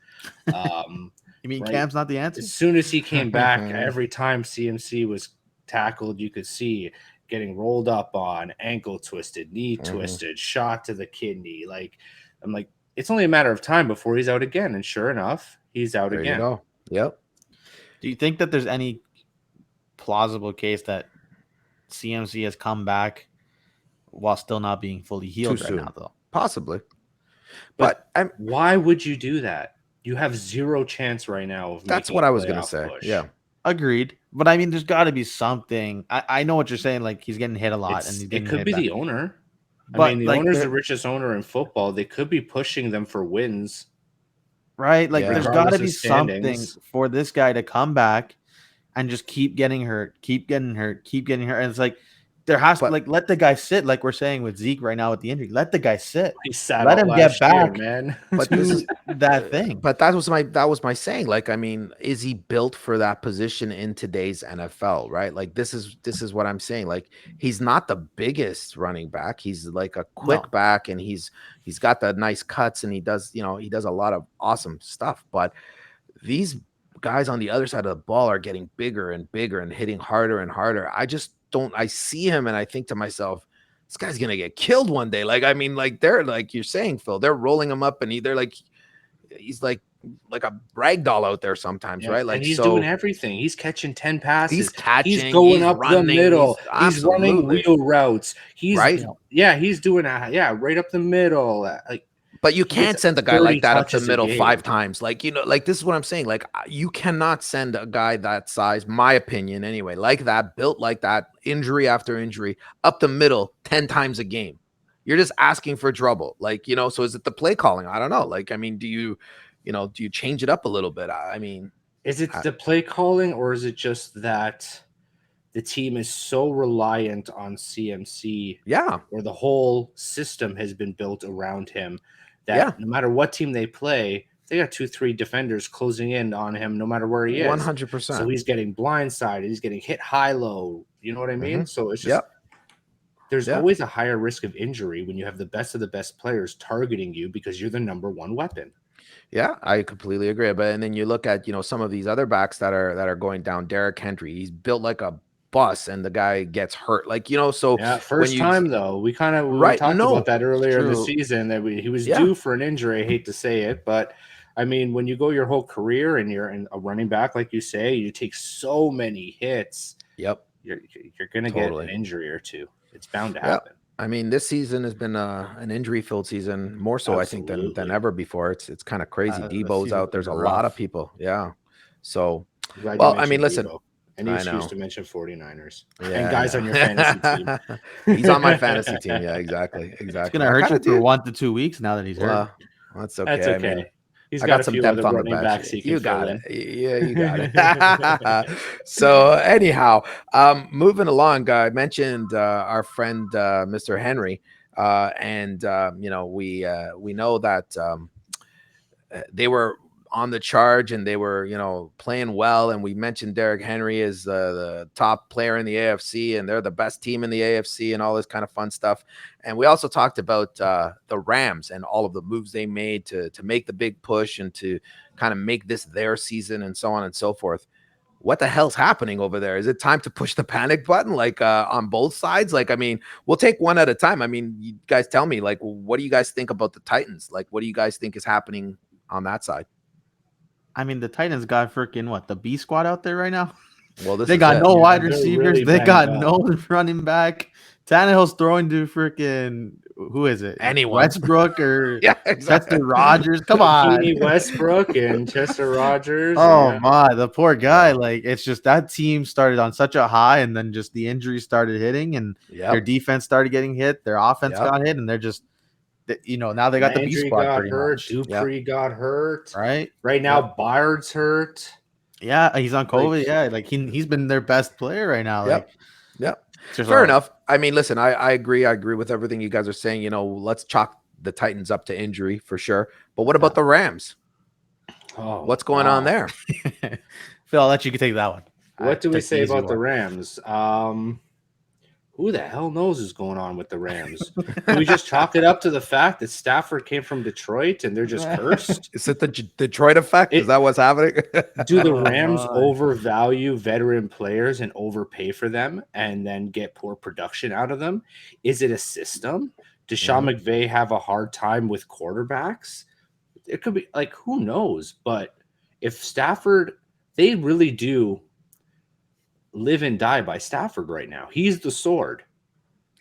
You mean Right. Cam's not the answer? As soon as he came back, every time CMC was tackled, you could see getting rolled up on, ankle twisted, knee twisted, shot to the kidney. Like, I'm like, it's only a matter of time before he's out again. And sure enough, he's out There again. you go. Yep. Do you think that there's any plausible case that CMC has come back while still not being fully healed Too right soon. now, though? Possibly. But But why would you do that? You have zero chance right now of that's making what a I was going to playoff say. push. Yeah. Agreed. But I mean, there's got to be something. I know what you're saying. Like, he's getting hit a lot, and he's It getting could hit be back. the owner. But I mean, the like, owner's the richest owner in football. They could be pushing them for wins. right? Like, Yeah. there's got to Regardless be of standings. something for this guy to come back and just keep getting hurt, keep getting hurt, keep getting hurt. And it's like, there has to, But- like, let the guy sit, like we're saying with Zeke right now with the injury. Let the guy sit. He sat Let out him get last year, back. man. But this is that thing. But that was my saying. Like, I mean, is he built for that position in today's NFL? Right? Like, this is what I'm saying. Like, he's not the biggest running back. He's like a quick back, and he's got the nice cuts, and he does a lot of awesome stuff. But these guys on the other side of the ball are getting bigger and bigger and hitting harder and harder. I see him and I think to myself, this guy's gonna get killed one day. Like, I mean, like, they're like you're saying, Phil, they're rolling him up, and they're like, he's like a rag doll out there sometimes, right? Like, and he's so doing everything. He's catching 10 passes. he's catching, He's going he's up running, the middle. He's running absolutely. wheel routes. He's Right? he's doing right up the middle. Like, but you he gets can't send a guy 30 like that up the touches a middle game. 5 times. Like, like, this is what I'm saying. Like, you cannot send a guy that size, my opinion anyway, like that, built like that, injury after injury, up the middle 10 times a game. You're just asking for trouble. Like, so is it the play calling? I don't know. Like, I mean, do you change it up a little bit? I mean, Is it the play calling, or is it just that the team is so reliant on CMC? yeah. Where the whole system has been built around him that no matter what team they play, they got 2-3 defenders closing in on him no matter where he is. 100%. So he's getting blindsided. He's getting hit high-low. You know what I mean? So it's just there's always a higher risk of injury when you have the best of the best players targeting you because you're the number one weapon. Yeah, I completely agree. But and then you look at some of these other backs that are going down. Derrick Henry, he's built like a bus, and the guy gets hurt. Like, so first time though, we kind of talked about that earlier in the season that he was due for an injury. I hate to say it, but I mean, when you go your whole career and you're in a running back, like you say, you take so many hits. Yep, you're gonna get an injury or two. It's bound to happen. I mean, this season has been an injury-filled season, more so I think than ever before. It's kind of crazy. Debo's out. There's a lot of people. Yeah. So, well, I mean, listen. Debo. Any excuse to mention 49ers and I guys on your fantasy team. He's on my fantasy team. Yeah, exactly. It's gonna hurt you for 1 to 2 weeks now that he's hurt. That's okay. That's okay. I mean, he's got a some few depth other on the running backs he can You got fill it. in. Yeah, you got it. So anyhow, moving along, I mentioned our friend Mr. Henry, and we know that they were on the charge and they were playing well, and we mentioned Derrick Henry is the top player in the AFC, and they're the best team in the AFC, and all this kind of fun stuff. And we also talked about the Rams and all of the moves they made to make the big push and to kind of make this their season, and so on and so forth. What the hell's happening over there? Is it time to push the panic button, like on both sides? Like, I mean, we'll take one at a time. I mean, you guys tell me, like, what do you guys think about the Titans? Like, what do you guys think is happening on that side? I mean, the Titans got freaking the B squad out there right now. Well, they got no wide receivers. Really they got no running back. Tannehill's throwing to freaking who is it? Anyone? Westbrook or exactly. Chester Rodgers? Come on, Westbrook and Chester Rodgers. Oh my, the poor guy. Like, it's just that team started on such a high, and then just the injuries started hitting, and their defense started getting hit. Their offense got hit, and they're just. Now they got the B squad got pretty hurt. much. Dupree got hurt. Right now, Byard's hurt. Yeah, he's on COVID. Like he's been their best player right now. Fair enough. I mean, listen, I agree. I agree with everything you guys are saying. Let's chalk the Titans up to injury for sure. But what about the Rams? What's going on there? Phil, I'll let you take that one. What do we say about the Rams? who the hell knows what's going on with the Rams? Can we just chalk it up to the fact that Stafford came from Detroit and they're just cursed? Is it the Detroit effect? Is that what's happening? Do the Oh, Rams my. overvalue veteran players and overpay for them and then get poor production out of them? Is it a system? Does Sean McVay have a hard time with quarterbacks? It could be like, who knows? But if Stafford, they really do live and die by Stafford right now. He's the sword.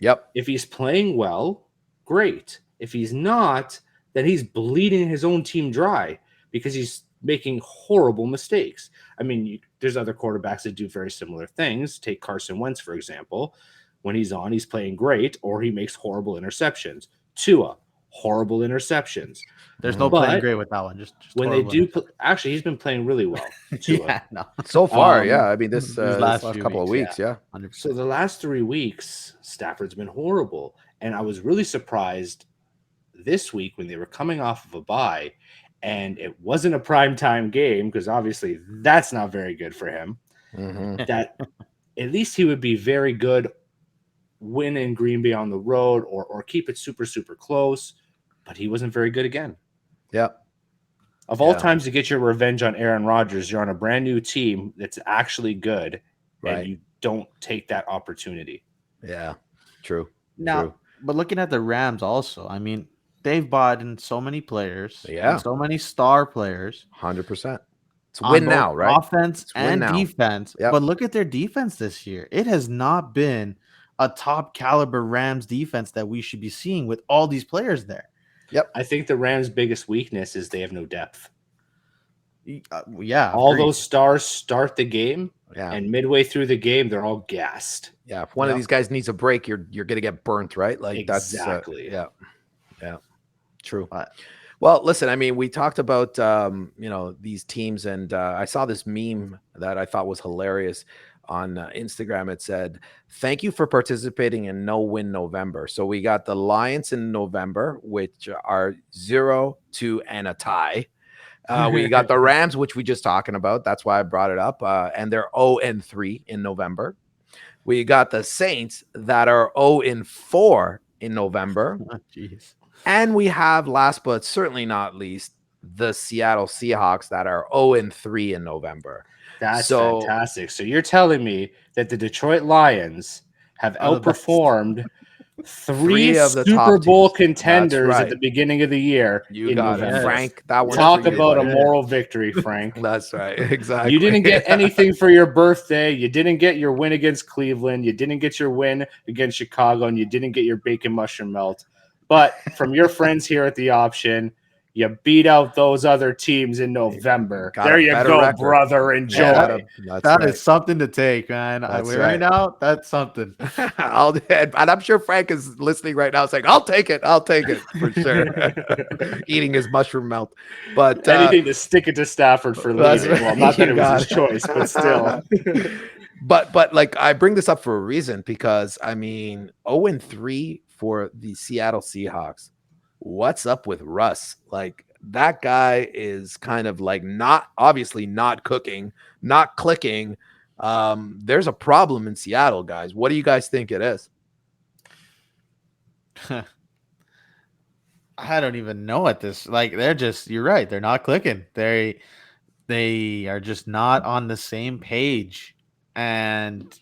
Yep. If he's playing well, great. If he's not, then he's bleeding his own team dry because he's making horrible mistakes. I mean, there's other quarterbacks that do very similar things. Take Carson Wentz, for example. When he's on, he's playing great, or he makes horrible interceptions. Tua, horrible interceptions. There's no playing great with that one. Just when they do, actually, he's been playing really well. Tua. Yeah, no. So far, yeah. I mean, this last few couple of weeks, yeah. 100%. So the last 3 weeks, Stafford's been horrible. And I was really surprised this week when they were coming off of a bye and it wasn't a primetime game because obviously that's not very good for him. That at least he would be very good win in Green Bay on the road or keep it super, super close. But he wasn't very good again. Yep. Of all times to get your revenge on Aaron Rodgers, you're on a brand new team that's actually good, and you don't take that opportunity. Yeah, true. Now, true. But looking at the Rams also, I mean, they've bought in so many players, and so many star players. 100%. It's win now, right? Offense and defense. Yep. But look at their defense this year. It has not been a top caliber Rams defense that we should be seeing with all these players there. Yep. I think the Rams' biggest weakness is they have no depth. Yeah. All those stars start the game, yeah, and midway through the game, they're all gassed. Yeah. If one of these guys needs a break, you're going to get burnt, right? Like exactly. That's yeah. True. Well, listen, I mean, we talked about these teams, and I saw this meme that I thought was hilarious on Instagram. It said, "Thank you for participating in No Win November." So we got the Lions in November, which are 0-2 and a tie. We got the Rams, which we just talking about. That's why I brought it up. And they're 0-3 in November. We got the Saints that are 0-4 in November. Oh, jeez. And we have, last but certainly not least, the Seattle Seahawks that are 0-3 in November. That's fantastic. So you're telling me that the Detroit Lions have outperformed three of the Super Bowl contenders at the beginning of the year. You got it, Frank. That one. Talk about a moral victory, Frank. That's right. Exactly. You didn't get anything for your birthday. You didn't get your win against Cleveland. You didn't get your win against Chicago, and you didn't get your bacon mushroom melt. But from your friends here at the Option, you beat out those other teams in November. There you go, record. Brother. Enjoy. Yeah, that is something to take, man. Right now, that's something. And I'm sure Frank is listening right now saying, I'll take it for sure. Eating his mushroom melt. But anything to stick it to Stafford for leaving. Well, not that it was his choice, but still. But like, I bring this up for a reason because, I mean, 0-3 for the Seattle Seahawks. What's up with Russ? Like, that guy is kind of like obviously not cooking, not clicking. There's a problem in Seattle, guys. What do you guys think it is? I don't even know at this. Like, you're right. They're not clicking. They are just not on the same page. And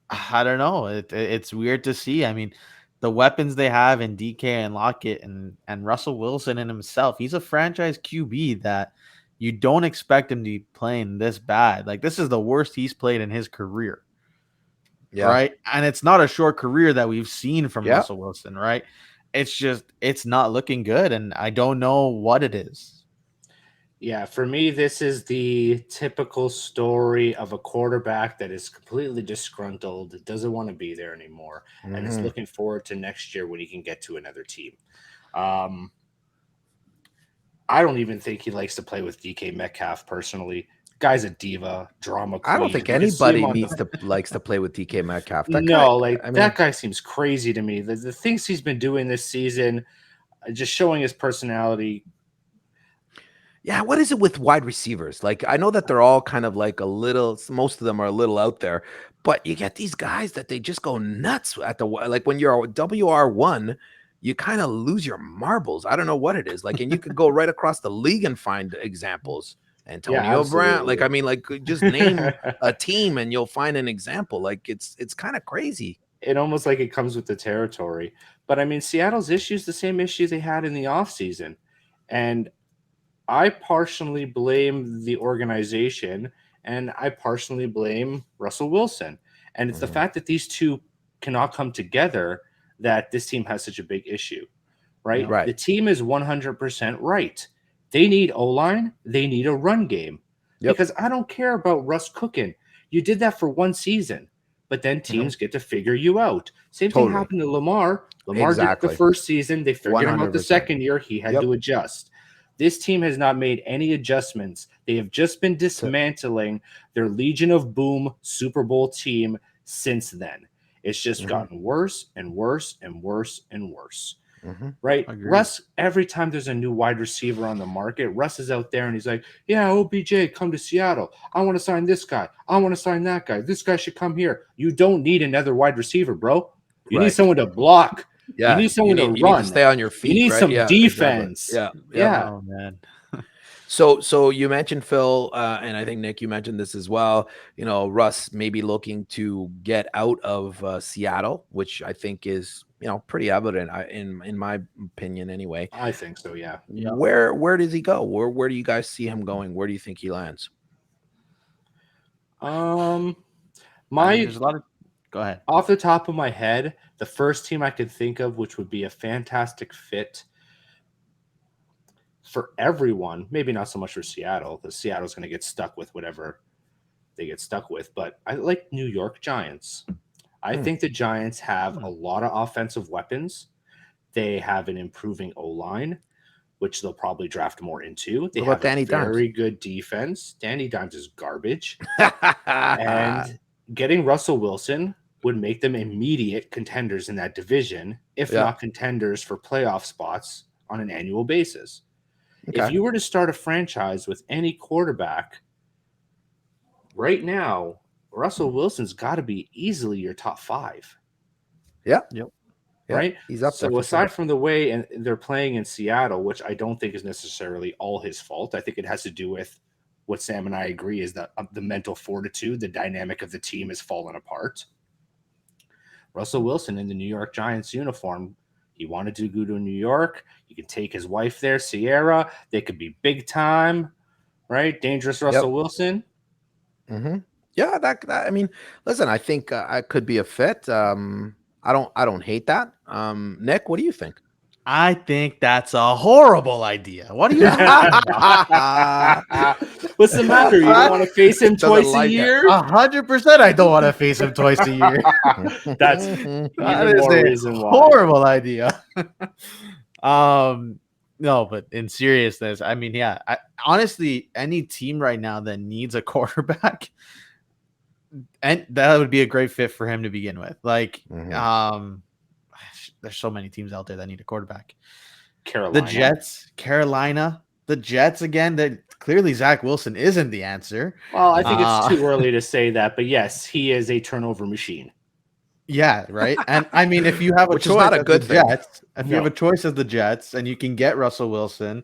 I don't know. It's weird to see. I mean, the weapons they have in DK and Lockett and Russell Wilson in himself, he's a franchise QB that you don't expect him to be playing this bad. Like, this is the worst he's played in his career. Yeah. Right. And it's not a short career that we've seen from Russell Wilson. Right. It's not looking good. And I don't know what it is. Yeah, for me, this is the typical story of a quarterback that is completely disgruntled, doesn't want to be there anymore, and is looking forward to next year when he can get to another team. I don't even think he likes to play with DK Metcalf personally. Guy's a diva, drama queen. I don't think anybody likes to play with DK Metcalf. That guy seems crazy to me. The things he's been doing this season, just showing his personality. Yeah, what is it with wide receivers? Like, I know that they're all kind of like a little, most of them are a little out there, but you get these guys that they just go nuts at like when you're a WR1, you kind of lose your marbles. I don't know what it is. Like, and you could go right across the league and find examples. Yeah, Antonio Brown, like, absolutely. I mean, like, just name a team and you'll find an example. Like, it's kind of crazy. It almost like it comes with the territory. But I mean, Seattle's issue is the same issue they had in the offseason. And I partially blame the organization and I partially blame Russell Wilson. And it's the fact that these two cannot come together that this team has such a big issue, right? Right. The team is 100% right. They need O-line. They need a run game. Yep. Because I don't care about Russ cooking. You did that for one season, but then teams get to figure you out. Same thing happened to Lamar. Lamar did it the first season. They figured him out the 100%. second year. He had to adjust. This team has not made any adjustments. They have just been dismantling their Legion of Boom Super Bowl team since then. It's just gotten worse and worse and worse and worse. Right? Russ, every time there's a new wide receiver on the market, Russ is out there and he's like, yeah, OBJ, come to Seattle. I want to sign this guy. I want to sign that guy. This guy should come here. You don't need another wide receiver, bro. You need someone to block. Yeah. You need someone to you run. Need to stay on your feet. You need right? some Yeah, defense. Exactly. Yeah. Oh man. So you mentioned Phil, and I think Nick, you mentioned this as well. You know, Russ may be looking to get out of Seattle, which I think is, you know, pretty evident in my opinion, anyway. I think so. Yeah. Where does he go? Where do you guys see him going? Where do you think he lands? There's a lot of. Go ahead. Off the top of my head, the first team I could think of, which would be a fantastic fit for everyone, maybe not so much for Seattle, because Seattle's going to get stuck with whatever they get stuck with, but I like New York Giants. I think the Giants have a lot of offensive weapons. They have an improving O-line, which they'll probably draft more into. They have a very good defense. Danny Dimes is garbage. And getting Russell Wilson would make them immediate contenders in that division, if not contenders for playoff spots on an annual basis. Okay. If you were to start a franchise with any quarterback right now, Russell Wilson's got to be easily your top 5. Yeah. Yep. Right? He's up there. So aside from the way they're playing in Seattle, which I don't think is necessarily all his fault, I think it has to do with what Sam and I agree is that the mental fortitude, the dynamic of the team has fallen apart. Russell Wilson in the New York Giants uniform, he wanted to go to New York. You can take his wife there, Sierra. They could be big time, right? Dangerous Russell Wilson. Yeah, that I mean, listen, I think I could be a fit. I don't hate that. Nick, what do you think? I think that's a horrible idea. What do you? What's the matter? You don't want to face him twice a year? 100%. I don't want to face him twice a year. That is a reason why. Horrible idea. No, but in seriousness, I mean, yeah. Honestly, any team right now that needs a quarterback, and that would be a great fit for him to begin with. Like, there's so many teams out there that need a quarterback. Carolina. The Jets again. That clearly Zach Wilson isn't the answer. Well, I think it's too early to say that, but yes, he is a turnover machine. Yeah, right. And I mean, if you have a choice, not a good Jets, if you have a choice as the Jets, and you can get Russell Wilson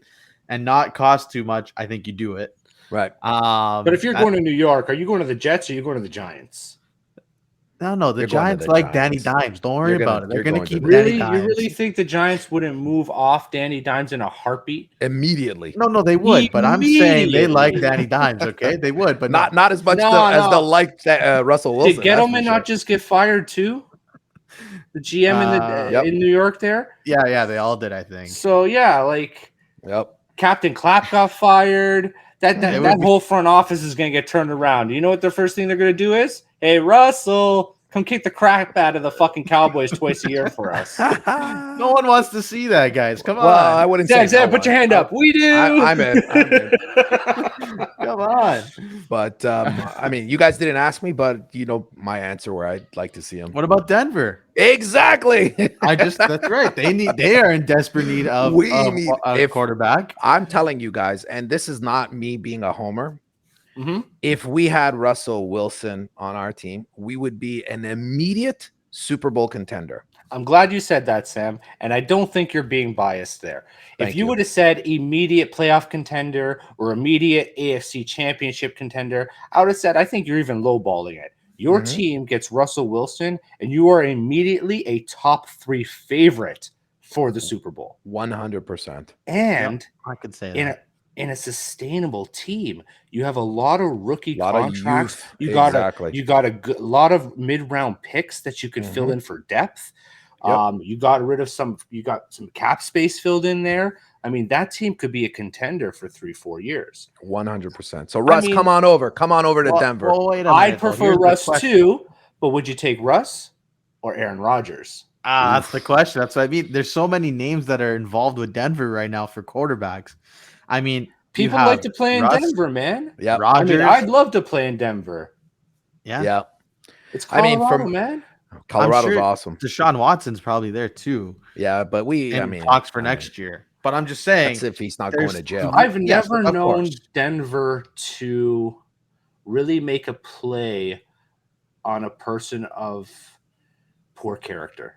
and not cost too much, I think you do it. Right. But if you're going to New York, are you going to the Jets or are you going to the Giants? No, the Giants like Danny Dimes. Don't worry about it. They're going to keep Danny Dimes. You really think the Giants wouldn't move off Danny Dimes in a heartbeat? Immediately. No, they would. But I'm saying they like Danny Dimes, okay? They would, but not as much as they'll like Russell Wilson. Did Gettleman not just get fired too? The GM in New York there? Yeah, they all did, I think. So, yeah, like Captain Clapp got fired. That whole front office is going to get turned around. You know what the first thing they're going to do is? Hey, Russell, come kick the crap out of the fucking Cowboys twice a year for us. No one wants to see that, guys. Come on. Well, I wouldn't say put your hand up. We do. I'm in. Come on. But I mean, you guys didn't ask me, but you know my answer where I'd like to see him. What about Denver? Exactly. That's right. They are in desperate need of a quarterback. I'm telling you guys, and this is not me being a homer. Mm-hmm. If we had Russell Wilson on our team, we would be an immediate Super Bowl contender. I'm glad you said that, Sam, and I don't think you're being biased there. If you would have said immediate playoff contender or immediate AFC championship contender, I would have said, I think you're even lowballing it. Your team gets Russell Wilson, and you are immediately a top 3 favorite for the Super Bowl. 100%. And I could say that. In a sustainable team, you have a lot of rookie contracts. Of you got a lot of mid-round picks that you can fill in for depth. Yep. You got some cap space filled in there. I mean, that team could be a contender for 3-4 years. 100%. So Russ, come on over to Denver. Well, wait a minute, I'd prefer Russ too, but would you take Russ or Aaron Rodgers? That's the question. That's what I mean. There's so many names that are involved with Denver right now for quarterbacks. I mean, people like to play in Denver, man. Yeah, Rodgers. I mean, I'd love to play in Denver. Yeah. It's Colorado, man. Colorado's awesome. Deshaun Watson's probably there too. Yeah, but talks for next year. But I'm just saying, that's if he's not going to jail. I've never known Denver to really make a play on a person of poor character.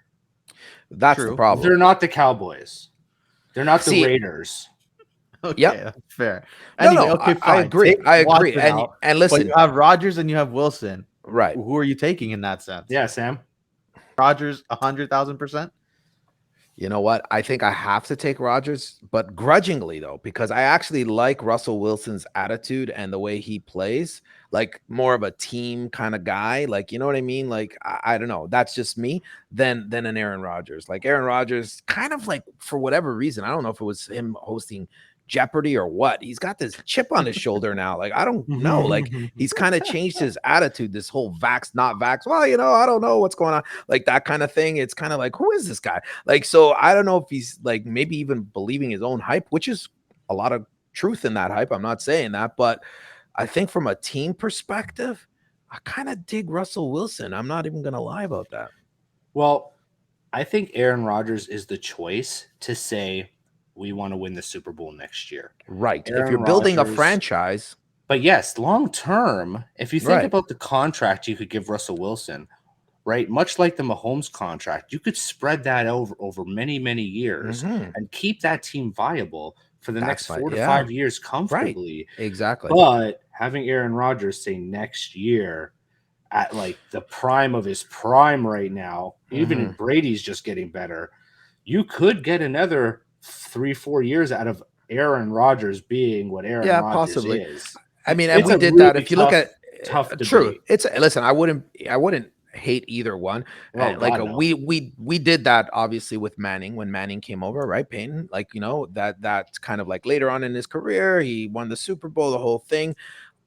That's the problem. They're not the Cowboys. They're not the Raiders. Okay, that's fair. Anyway, okay, fine. I agree. And listen, but you have Rodgers and you have Wilson. Right. Who are you taking in that sense? Yeah, Sam. Rodgers, 100,000%. You know what? I think I have to take Rodgers, but grudgingly though, because I actually like Russell Wilson's attitude and the way he plays, like more of a team kind of guy. Like, you know what I mean? Like, I don't know. That's just me. Than an Aaron Rodgers. Like Aaron Rodgers, kind of like for whatever reason, I don't know if it was him hosting Jeopardy or what, he's got this chip on his shoulder now. Like, I don't know. Like, he's kind of changed his attitude, this whole vax, not vax. Well, you know, I don't know what's going on. Like that kind of thing. It's kind of like, who is this guy? Like, so I don't know if he's like maybe even believing his own hype, which is a lot of truth in that hype. I'm not saying that, but I think from a team perspective, I kind of dig Russell Wilson. I'm not even going to lie about that. Well, I think Aaron Rodgers is the choice to say, we want to win the Super Bowl next year. Right. If you're building a franchise. But yes, long term, if you think about the contract you could give Russell Wilson, right? Much like the Mahomes contract, you could spread that over many, many years and keep that team viable for the next 4 to 5 years comfortably. Right. Exactly. But having Aaron Rodgers say next year at like the prime of his prime right now, even if Brady's just getting better, you could get another 3-4 years out of Aaron Rodgers being what Aaron Rodgers is. I mean, and we did that. If you look at tough true, listen. I wouldn't hate either one. We did that obviously with Manning when Manning came over, right? Peyton, like, you know, that's kind of like later on in his career, he won the Super Bowl, the whole thing.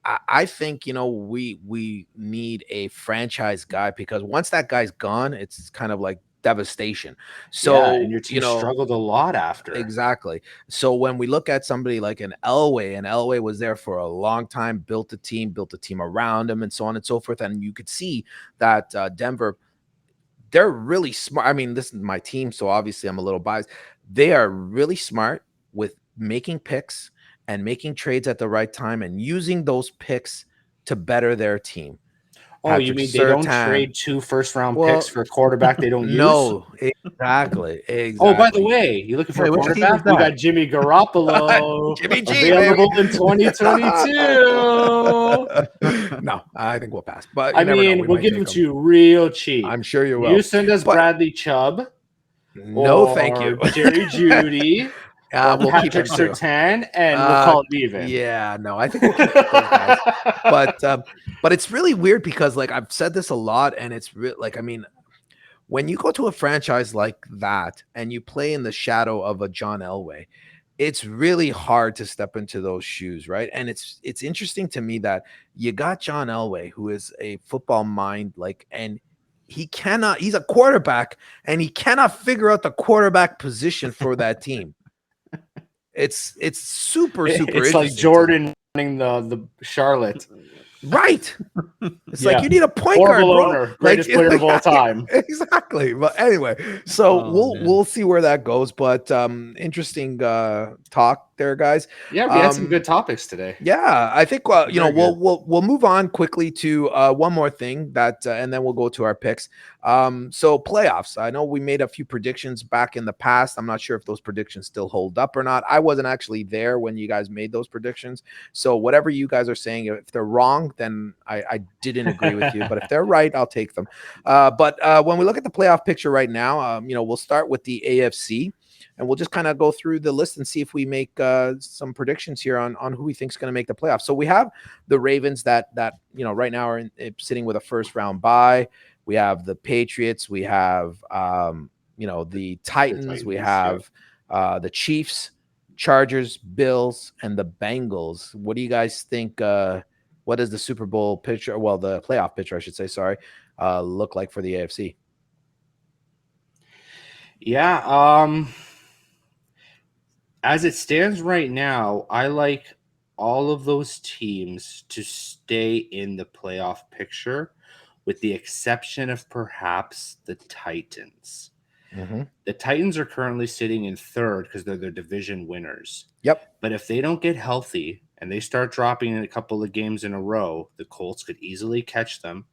I think, you know, we need a franchise guy because once that guy's gone, it's kind of like devastation. So and your team struggled a lot after. Exactly. So when we look at somebody like an Elway, and Elway was there for a long time, built a team around him, and so on and so forth. And you could see that Denver, they're really smart. I mean, this is my team, so obviously I'm a little biased. They are really smart with making picks and making trades at the right time and using those picks to better their team. Oh, you mean they don't trade 2 first-round picks for a quarterback they don't use? No, exactly. Oh, by the way, you looking for a quarterback? We got Jimmy Garoppolo Jimmy G, available in 2022. No, I think we'll pass. But I mean, we'll give him to you real cheap. I'm sure you will. You send us Bradley Chubb. No, thank you. Jerry Judy. We'll keep Patrick Surtain, and we'll call it even. Yeah, no, I think we'll keep those guys. But it's really weird because, like, I've said this a lot, and it's like, I mean, when you go to a franchise like that and you play in the shadow of a John Elway, it's really hard to step into those shoes, right? And it's interesting to me that you got John Elway, who is a football mind, like, and he's a quarterback, and he cannot figure out the quarterback position for that team. It's super it's like Jordan the Charlotte. Right. It's Yeah. like you need a point guard, Horrible bro. owner, greatest Like, player of all time. Exactly. But anyway, so Oh, man. we'll see where that goes. But interesting talk there, guys. Yeah, we had some good topics today. Yeah, I think you know, Very good. we'll move on quickly to one more thing that and then we'll go to our picks. So playoffs. I know we made a few predictions back in the past. I'm not sure if those predictions still hold up or not. I wasn't actually there when you guys made those predictions. So whatever you guys are saying, if they're wrong, then I didn't agree with you. But if they're right, I'll take them. But when we look at the playoff picture right now, you know, we'll start with the AFC. And we'll just kind of go through the list and see if we make some predictions here on who we think is going to make the playoffs. So we have the Ravens that you know right now are sitting with a first round bye. We have the Patriots. We have you know the Titans. We have the Chiefs, Chargers, Bills, and the Bengals. What do you guys think? What does the Super Bowl picture? Well, the playoff picture, I should say. Sorry, look like for the AFC. Yeah. As it stands right now, I like all of those teams to stay in the playoff picture, with the exception of perhaps the Titans. Mm-hmm. The Titans are currently sitting in third because they're their division winners. Yep. But if they don't get healthy and they start dropping in a couple of games in a row, the Colts could easily catch them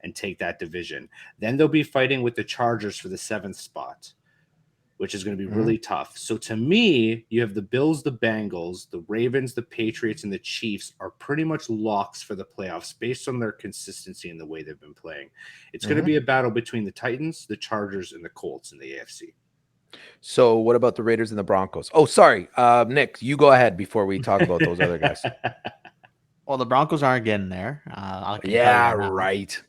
and take that division. Then they'll be fighting with the Chargers for the 7th spot, which is going to be really tough. So to me, you have the Bills, the Bengals, the Ravens, the Patriots, and the Chiefs are pretty much locks for the playoffs based on their consistency and the way they've been playing. It's going to be a battle between the Titans, the Chargers, and the Colts in the AFC. So what about the Raiders and the Broncos? Oh, sorry. Nick, you go ahead before we talk about those other guys. Well, the Broncos aren't getting there. I can tell you Yeah, that now. right.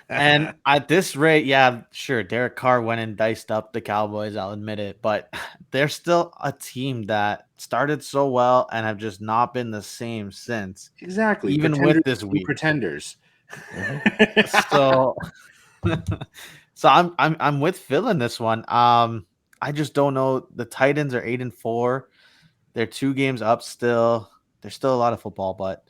And at this rate, yeah, sure, Derek Carr went and diced up the Cowboys, I'll admit it, but they're still a team that started so well and have just not been the same since. Exactly. Even Pretenders with this be week. pretenders. So so I'm with Phil in this one. I just don't know. The Titans are 8-4. They're 2 games up still. There's still a lot of football, but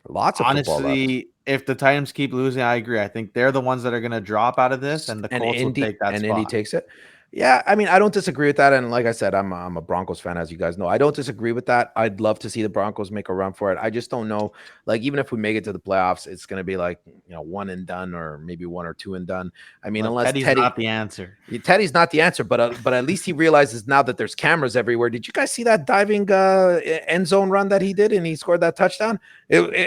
Lots of football left. honestly, if the Titans keep losing, I agree. I think they're the ones that are going to drop out of this, and the Colts will take that spot. Indy takes it. Yeah, I mean, I don't disagree with that. And like I said, I'm a Broncos fan, as you guys know. I don't disagree with that. I'd love to see the Broncos make a run for it. I just don't know. Like, even if we make it to the playoffs, it's going to be like, you know, 1 and done, or maybe 1 or 2 and done. I mean, unless Teddy's not the answer. Teddy's not the answer, but at least he realizes now that there's cameras everywhere. Did you guys see that diving end zone run that he did and he scored that touchdown?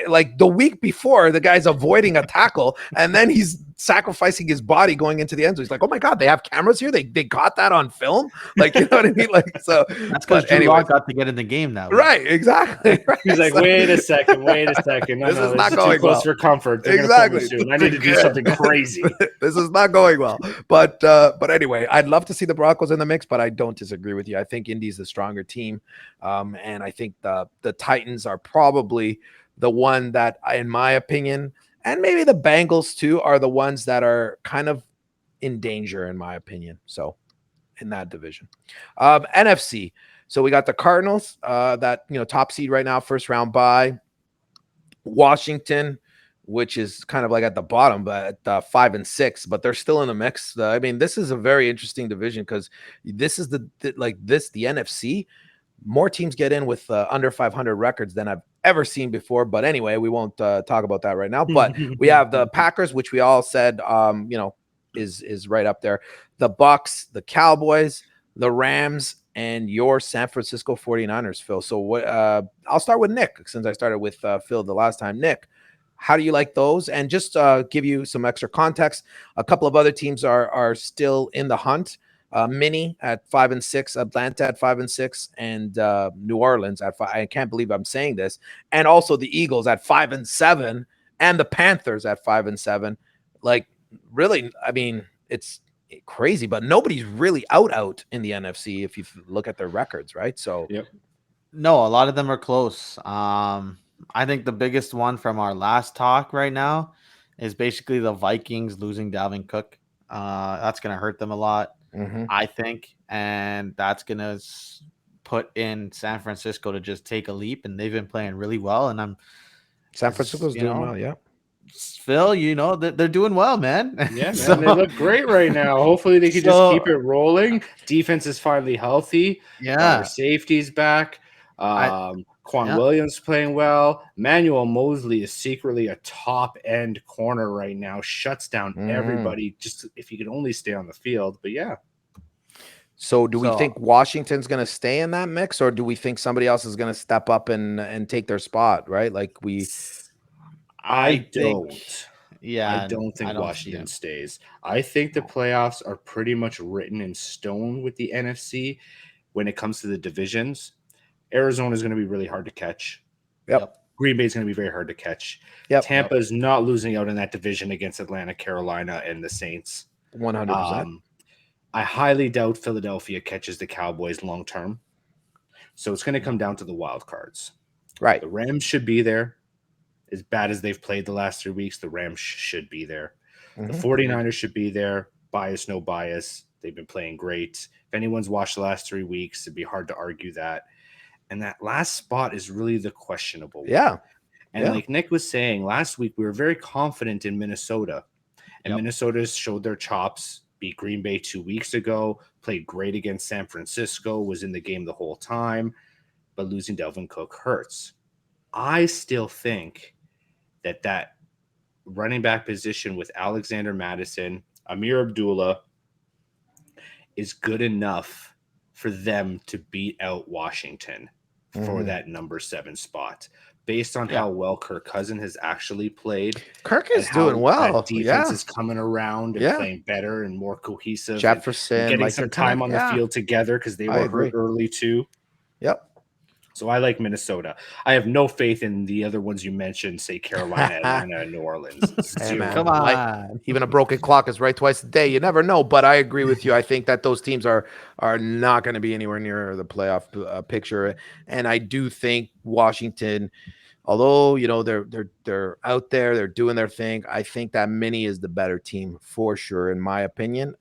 Like the week before, the guy's avoiding a tackle and then he's sacrificing his body going into the end zone. He's like, oh my God, they have cameras here. They got that on film. Like, you know what I mean? Like, so that's because Drew Lock got to get in the game now. Right. Exactly. Right. He's like, wait a second. No, this is not too going close well for comfort. They're exactly. Soon. I need to do something crazy. This is not going well. But anyway, I'd love to see the Broncos in the mix, but I don't disagree with you. I think Indy's the stronger team. And I think the Titans are probably the one that, in my opinion, and maybe the Bengals too, are the ones that are kind of in danger, in my opinion. So in that division. NFC. So we got the Cardinals, that, you know, top seed right now, first round bye. Washington, which is kind of like at the bottom, but at 5-6, but they're still in the mix. I mean, this is a very interesting division because this is the NFC. More teams get in with under 500 records than I've ever seen before. But anyway, we won't talk about that right now. But we have the Packers, which we all said, you know, is right up there. The Bucks, the Cowboys, the Rams, and your San Francisco 49ers, Phil. So what? I'll start with Nick, since I started with Phil the last time. Nick, how do you like those? And just give you some extra context, a couple of other teams are still in the hunt. Mini at 5-6, Atlanta at 5-6, and New Orleans at 5. I can't believe I'm saying this. And also the Eagles at 5-7, and the Panthers at 5-7. Like, really, I mean, it's crazy, but nobody's really out in the NFC if you look at their records, right? So, yep. No, a lot of them are close. I think the biggest one from our last talk right now is basically the Vikings losing Dalvin Cook. That's going to hurt them a lot. I think, and that's gonna put in San Francisco to just take a leap, and they've been playing really well. And San Francisco's you doing know, well, yeah. Phil, they're doing well, man. Yeah, man, So- they look great right now. Hopefully, they can just So- keep it rolling. Defense is finally healthy. Got yeah. our safeties back. Quan yeah. Williams playing well. Manuel Mosley is secretly a top end corner right now. Shuts down everybody. Just if he could only stay on the field. But yeah. So do we So- think Washington's going to stay in that mix, or do we think somebody else is going to step up and take their spot? Right, like I think- don't. Yeah, I don't think see Washington it. stays. I think the playoffs are pretty much written in stone with the NFC when it comes to the divisions. Arizona is going to be really hard to catch. Yep. Green Bay is going to be very hard to catch. Yep. Tampa is not losing out in that division against Atlanta, Carolina, and the Saints. 100%. I highly doubt Philadelphia catches the Cowboys long term. So it's going to come down to the wild cards. Right. The Rams should be there. As bad as they've played the last 3 weeks, the Rams should be there. The 49ers should be there. Bias, no bias. They've been playing great. If anyone's watched the last 3 weeks, it'd be hard to argue that. And that last spot is really the questionable one. Yeah. And like Nick was saying, last week we were very confident in Minnesota. And Minnesota showed their chops, beat Green Bay 2 weeks ago, played great against San Francisco, was in the game the whole time, but losing Dalvin Cook hurts. I still think that running back position with Alexander Madison, Amir Abdullah is good enough for them to beat out Washington for that number 7 spot. Based on how well Kirk Cousins has actually played. Kirk is doing well. That defense is coming around and playing better and more cohesive. Jefferson, getting some time on the field together because they were hurt early too. Yep. So I like Minnesota. I have no faith in the other ones you mentioned, say Carolina, Atlanta, and New Orleans. Hey, man. Come on. Even a broken clock is right twice a day. You never know, but I agree with you. I think that those teams are not going to be anywhere near the playoff picture, and I do think Washington, although they're out there, they're doing their thing. I think that Minnie is the better team for sure, in my opinion.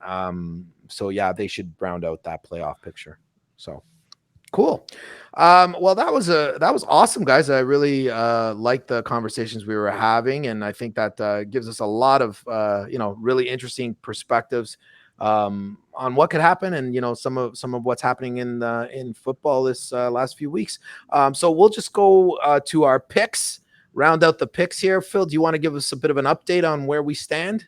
So yeah, they should round out that playoff picture. So. Cool. Well, that was awesome, guys. I really liked the conversations we were having, and I think that gives us a lot of really interesting perspectives on what could happen, and some of what's happening in football this last few weeks. So we'll just go to our picks, round out the picks here. Phil, do you want to give us a bit of an update on where we stand?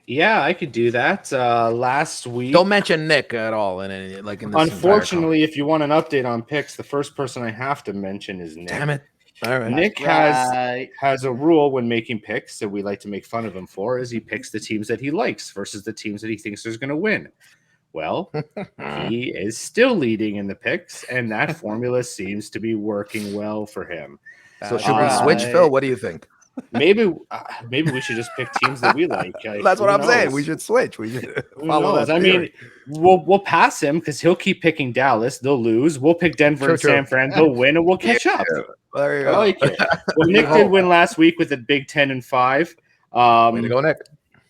Yeah, I could do that. Last week, don't mention Nick at all. In this unfortunately, if you want an update on picks, the first person I have to mention is Nick. Damn it! All right, Nick has a rule when making picks that we like to make fun of him for, is he picks the teams that he likes versus the teams that he thinks is going to win. Well, he is still leading in the picks, and that formula seems to be working well for him. So should we switch, Phil? What do you think? Maybe we should just pick teams that we like. That's what I'm saying. We should switch. We should follow that. I mean, we'll pass him because he'll keep picking Dallas. They'll lose. We'll pick Denver and San Fran. They'll win, and we'll catch up. There you go. I like it. Well, Nick did win last week with a big 10-5. Way to go, Nick.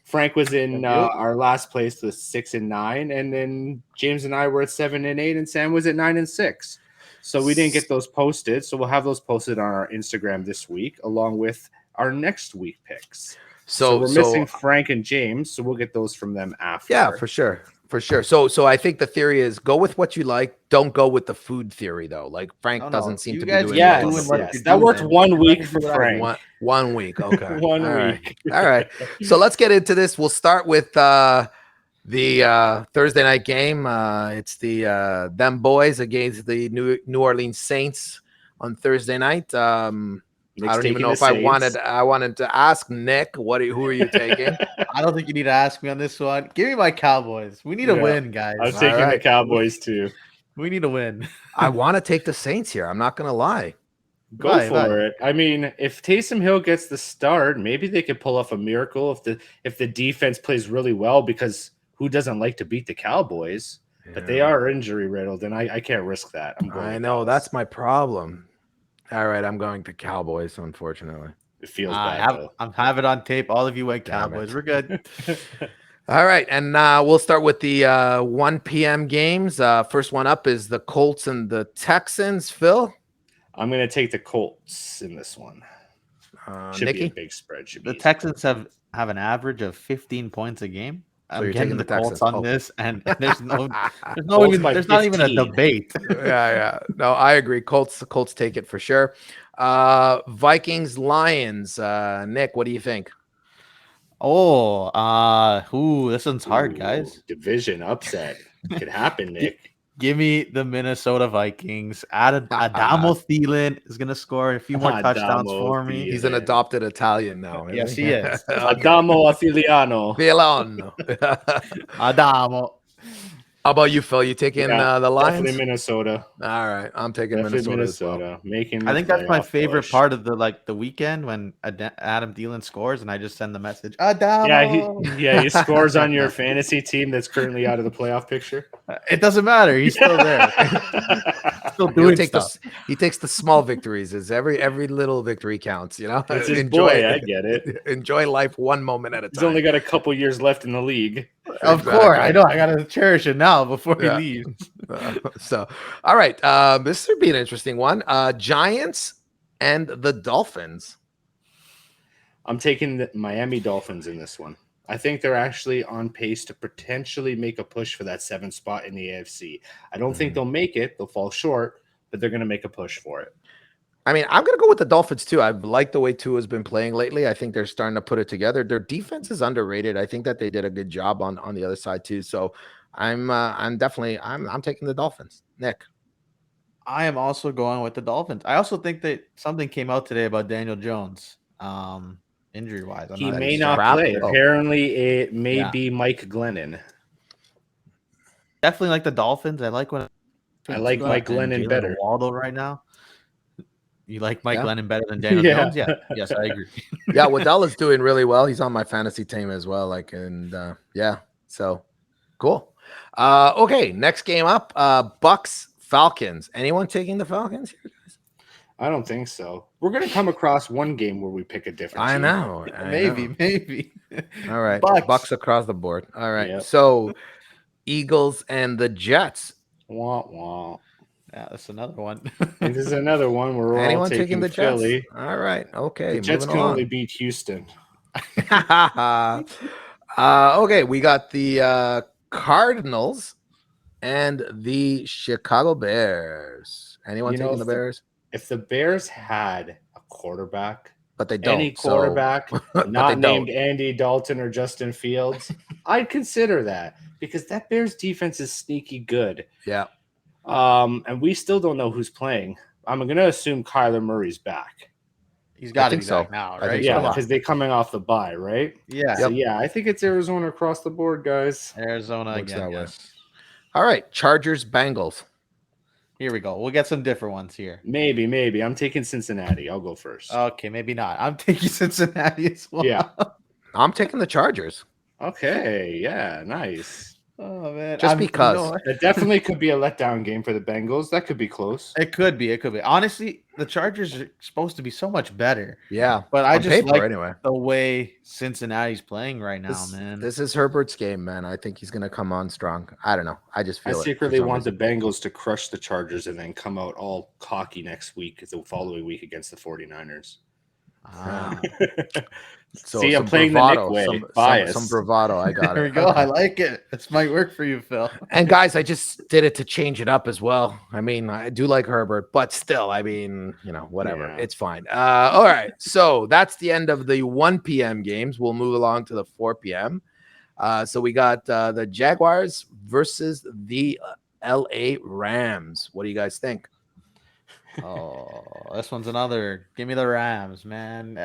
Frank was in our last place with 6-9, and then James and I were at 7-8, and Sam was at 9-6. So we didn't get those posted. So we'll have those posted on our Instagram this week, along with our next week picks. So we're missing Frank and James, so we'll get those from them after. Yeah, for sure. So I think the theory is go with what you like. Don't go with the food theory though. Like Frank doesn't seem to be doing. Yes. That worked 1 week for Frank. One week. Okay. 1 week. All right. So let's get into this. We'll start with the Thursday night game. It's the them boys against the New Orleans Saints on Thursday night. Nick's I don't even know if I wanted to ask Nick, who are you taking? I don't think you need to ask me on this one. Give me my Cowboys. We need to win, guys. I was taking the Cowboys too. We need to win. I want to take the Saints here. I'm not going to lie. Go for it. I mean, if Taysom Hill gets the start, maybe they could pull off a miracle if the defense plays really well, because who doesn't like to beat the Cowboys? Yeah. But they are injury riddled, and I can't risk that. I know. That's my problem. All right, I'm going to Cowboys, unfortunately. It feels bad. I'm having it on tape. All of you went Cowboys. We're good. All right, and we'll start with the 1 p.m. games. First one up is the Colts and the Texans. Phil, I'm going to take the Colts in this one. Should be a Nikki. big spread. Should be The easy. Texans have an average of 15 points a game. So I'm you're getting taking the the Colts Texans. on this, and there's no Colts by there's not even a 15. debate. Yeah. No, I agree. Colts take it for sure. Vikings, Lions. Nick, what do you think? This one's hard, guys. Division upset could happen, Nick. Give me the Minnesota Vikings. Adamo Thielen is going to score a few more touchdowns Adamo for me. He's an adopted Italian now. Yes, he is. Adamo Affiliano. Milan. Adamo. How about you, Phil? You taking the Lions? Definitely Minnesota. All right, I'm taking Definitely Minnesota as well. Making. I think that's my playoff favorite push. part of the weekend when Adam Thielen scores and I just send the message. Adamo. He scores on your fantasy team that's currently out of the playoff picture. It doesn't matter. He's still there. Still doing stuff. He takes the small victories. As every little victory counts. You know, It's his boy. I get it. Enjoy life one moment at a time. He's only got a couple years left in the league. Of course, I know. I gotta cherish it now before he leaves. So, all right, this would be an interesting one. Giants and the Dolphins. I'm taking the Miami Dolphins in this one. I think they're actually on pace to potentially make a push for that 7th spot in the AFC. I don't think they'll make it. They'll fall short, but they're going to make a push for it. I mean, I'm going to go with the Dolphins too. I've liked the way Tua's been playing lately. I think they're starting to put it together. Their defense is underrated. I think that they did a good job on the other side too. So I'm definitely taking the Dolphins. Nick. I am also going with the Dolphins. I also think that something came out today about Daniel Jones, injury wise. He may not play. Apparently, it may be Mike Glennon. Definitely like the Dolphins. I like Mike Glennon better. Waldo right now. You like Mike Glennon better than Daniel Jones? Yeah. Yes, I agree. Yeah, Waddell is doing really well. He's on my fantasy team as well. So cool. Okay, next game up, Bucks Falcons. Anyone taking the Falcons here, guys? I don't think so. We're gonna come across one game where we pick a different team. I know. Maybe. All right. Bucks across the board. All right. Yep. So Eagles and the Jets. Wah, wah. Yeah, that's another one. This is another one where we're Anyone all taking the Philly. Jets? All right. Okay. The Jets can only beat Houston. Okay, we got the Cardinals and the Chicago Bears. Anyone taking the Bears? If the Bears had a quarterback, but they don't. Any quarterback not named Andy Dalton or Justin Fields, I'd consider that because that Bears defense is sneaky good. Yeah. And we still don't know who's playing. I'm going to assume Kyler Murray's back. He's got to be back now, right? Yeah, because they're coming off the bye, right? Yeah. So, I think it's Arizona across the board, guys. Arizona again. Yes. All right, Chargers, Bengals. Here we go. We'll get some different ones here. Maybe. I'm taking Cincinnati. I'll go first. Okay, maybe not. I'm taking Cincinnati as well. Yeah. I'm taking the Chargers. Okay, yeah, nice. Oh man, just because it definitely could be a letdown game for the Bengals. That could be close. It could be. Honestly, the Chargers are supposed to be so much better. Yeah, but I just like the way Cincinnati's playing right now, man. This is Herbert's game, man. I think he's going to come on strong. I don't know. I just feel I secretly want the Bengals to crush the Chargers and then come out all cocky next week, the following week against the 49ers. So see, I'm playing bravado, the Nick way. Some bravado. I got it. There we go. I like it. This might work for you, Phil. And guys, I just did it to change it up as well. I mean, I do like Herbert, but still, I mean, whatever. Yeah. It's fine. All right. So that's the end of the 1 p.m. games. We'll move along to the 4 p.m. So we got the Jaguars versus the LA Rams. What do you guys think? Oh, this one's another. Give me the Rams, man.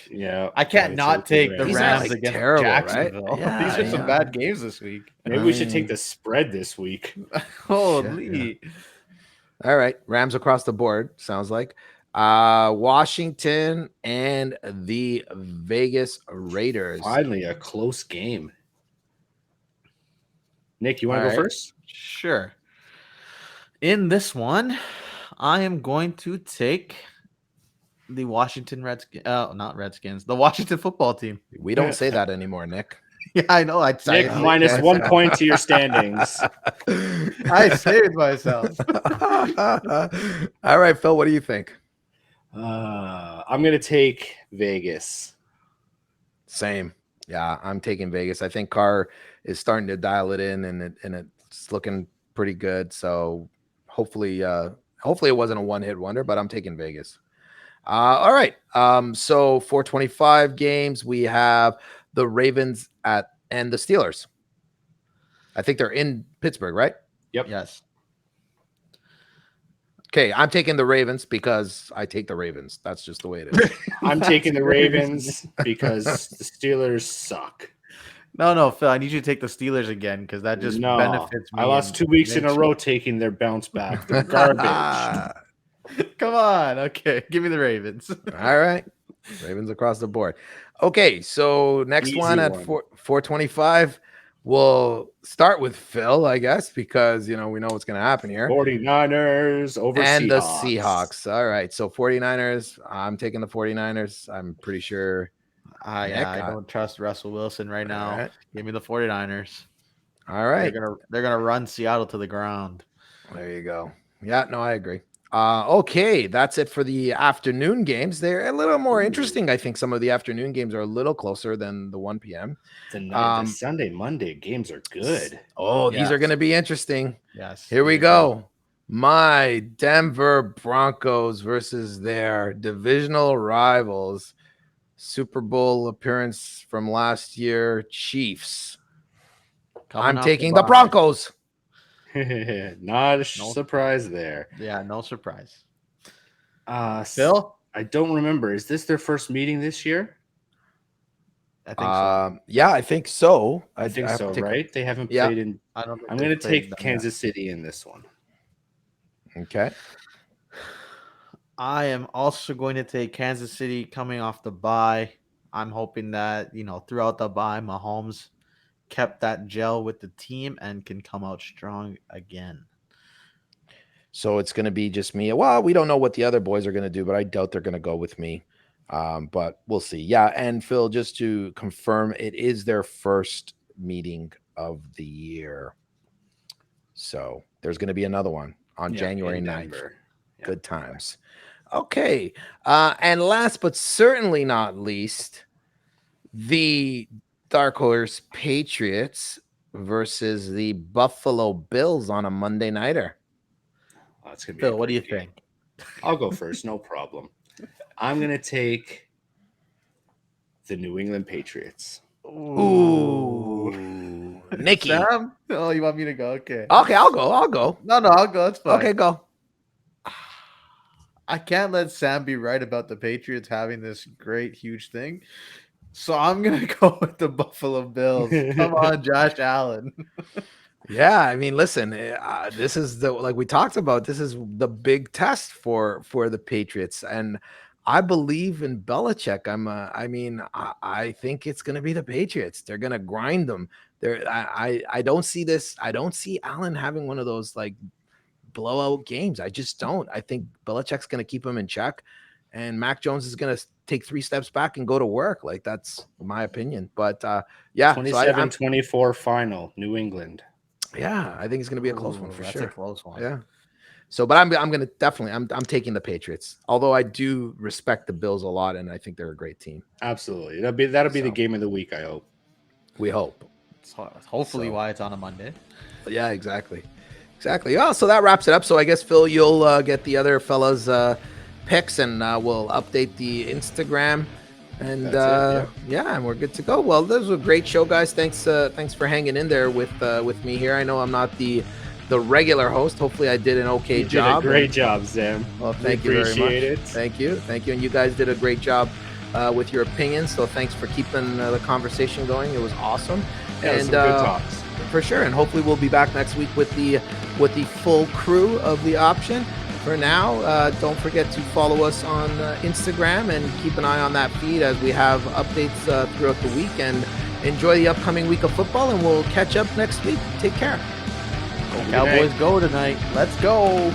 Yeah, I can't not take the Rams against terrible, Jacksonville. Right? Yeah, these are some bad games this week. Maybe we should take the spread this week. Holy! All right, Rams across the board. Sounds like Washington and the Vegas Raiders. Finally, a close game. Nick, you want to go first? Sure. In this one, I am going to take the Washington Redskins. Not Redskins. The Washington football team. We don't say that anymore, Nick. Yeah, I know. Nick, minus 1 point to your standings. I saved myself. All right, Phil, what do you think? I'm going to take Vegas. Same. Yeah, I'm taking Vegas. I think Carr is starting to dial it in, and it's looking pretty good. So hopefully it wasn't a one-hit wonder, but I'm taking Vegas. All right. So 425 games, we have the Ravens and the Steelers. I think they're in Pittsburgh, right? Yep. Yes. Okay, I'm taking the Ravens because I take the Ravens. That's just the way it is. I'm taking the Ravens because the Steelers suck. No, Phil, I need you to take the Steelers again because that just benefits me. I lost 2 weeks in a row taking their bounce back. They're garbage. Come on. Okay, give me the Ravens. All right. Ravens across the board. Okay, so next one at 425. We'll start with Phil, I guess, because we know what's going to happen here. 49ers over and Seahawks. the Seahawks. All right, so 49ers. I'm taking the 49ers. I'm pretty sure. I don't trust Russell Wilson right now. Right. Give me the 49ers. All right. They're gonna run Seattle to the ground. There you go. Yeah, no, I agree. Okay, that's it for the afternoon games. They're a little more interesting. I think some of the afternoon games are a little closer than the 1 p.m. The Sunday, Monday games are good. Oh, these are going to be interesting. Yes. Here we go. My Denver Broncos versus their divisional rivals, Super Bowl appearance from last year, Chiefs. I'm taking the Broncos. Not a surprise there. Yeah, no surprise. Phil, I don't remember. Is this their first meeting this year? I think so. Yeah, I think so. I think so, right? They haven't played in. I'm going to take Kansas City in this one. Okay. I am also going to take Kansas City coming off the bye. I'm hoping that, throughout the bye, Mahomes kept that gel with the team and can come out strong again. So it's going to be just me. Well, we don't know what the other boys are going to do, but I doubt they're going to go with me. But we'll see. Yeah, and Phil, just to confirm, it is their first meeting of the year. So there's going to be another one on January 9th. Yeah. Good times. Okay. And last but certainly not least, the Dark Horse Patriots versus the Buffalo Bills on a Monday nighter. Oh, it's gonna be Phil, what do you think? I'll go first, no problem. I'm gonna take the New England Patriots. Ooh. Nikki. Sam? Oh, you want me to go? Okay. Okay, I'll go. No, I'll go. It's fine. Okay, go. I can't let Sam be right about the Patriots having this great, huge thing. So I'm going to go with the Buffalo Bills. Come on, Josh Allen. Yeah, I mean, listen, this is like we talked about, this is the big test for the Patriots. And I believe in Belichick. I think it's going to be the Patriots. They're going to grind them. I don't see this. I don't see Allen having one of those like blowout games. I just don't. I think Belichick's going to keep him in check. And Mac Jones is going to take 3 steps back and go to work. Like, that's my opinion. But, yeah. 27-24 final, New England. Yeah, I think it's going to be a close one for sure. That's a close one. Yeah. So, but I'm going to definitely, I'm taking the Patriots. Although I do respect the Bills a lot, and I think they're a great team. Absolutely. That'll be the game of the week, I hope. We hope. Hopefully why it's on a Monday. Yeah, exactly. Oh, so that wraps it up. So I guess, Phil, you'll get the other fellas' picks, and we'll update the Instagram, and and we're good to go. Well, this was a great show, guys. Thanks for hanging in there with me here. I know I'm not the regular host. Hopefully I did an okay job. You did a great job, Sam. Well, thank you very much. Thank you, and you guys did a great job with your opinions, so thanks for keeping the conversation going. It was awesome. And some good talks for sure, and hopefully we'll be back next week with the full crew of the option. For now, don't forget to follow us on Instagram and keep an eye on that feed as we have updates throughout the week. And enjoy the upcoming week of football, and we'll catch up next week. Take care. Go Cowboys, go tonight. Let's go.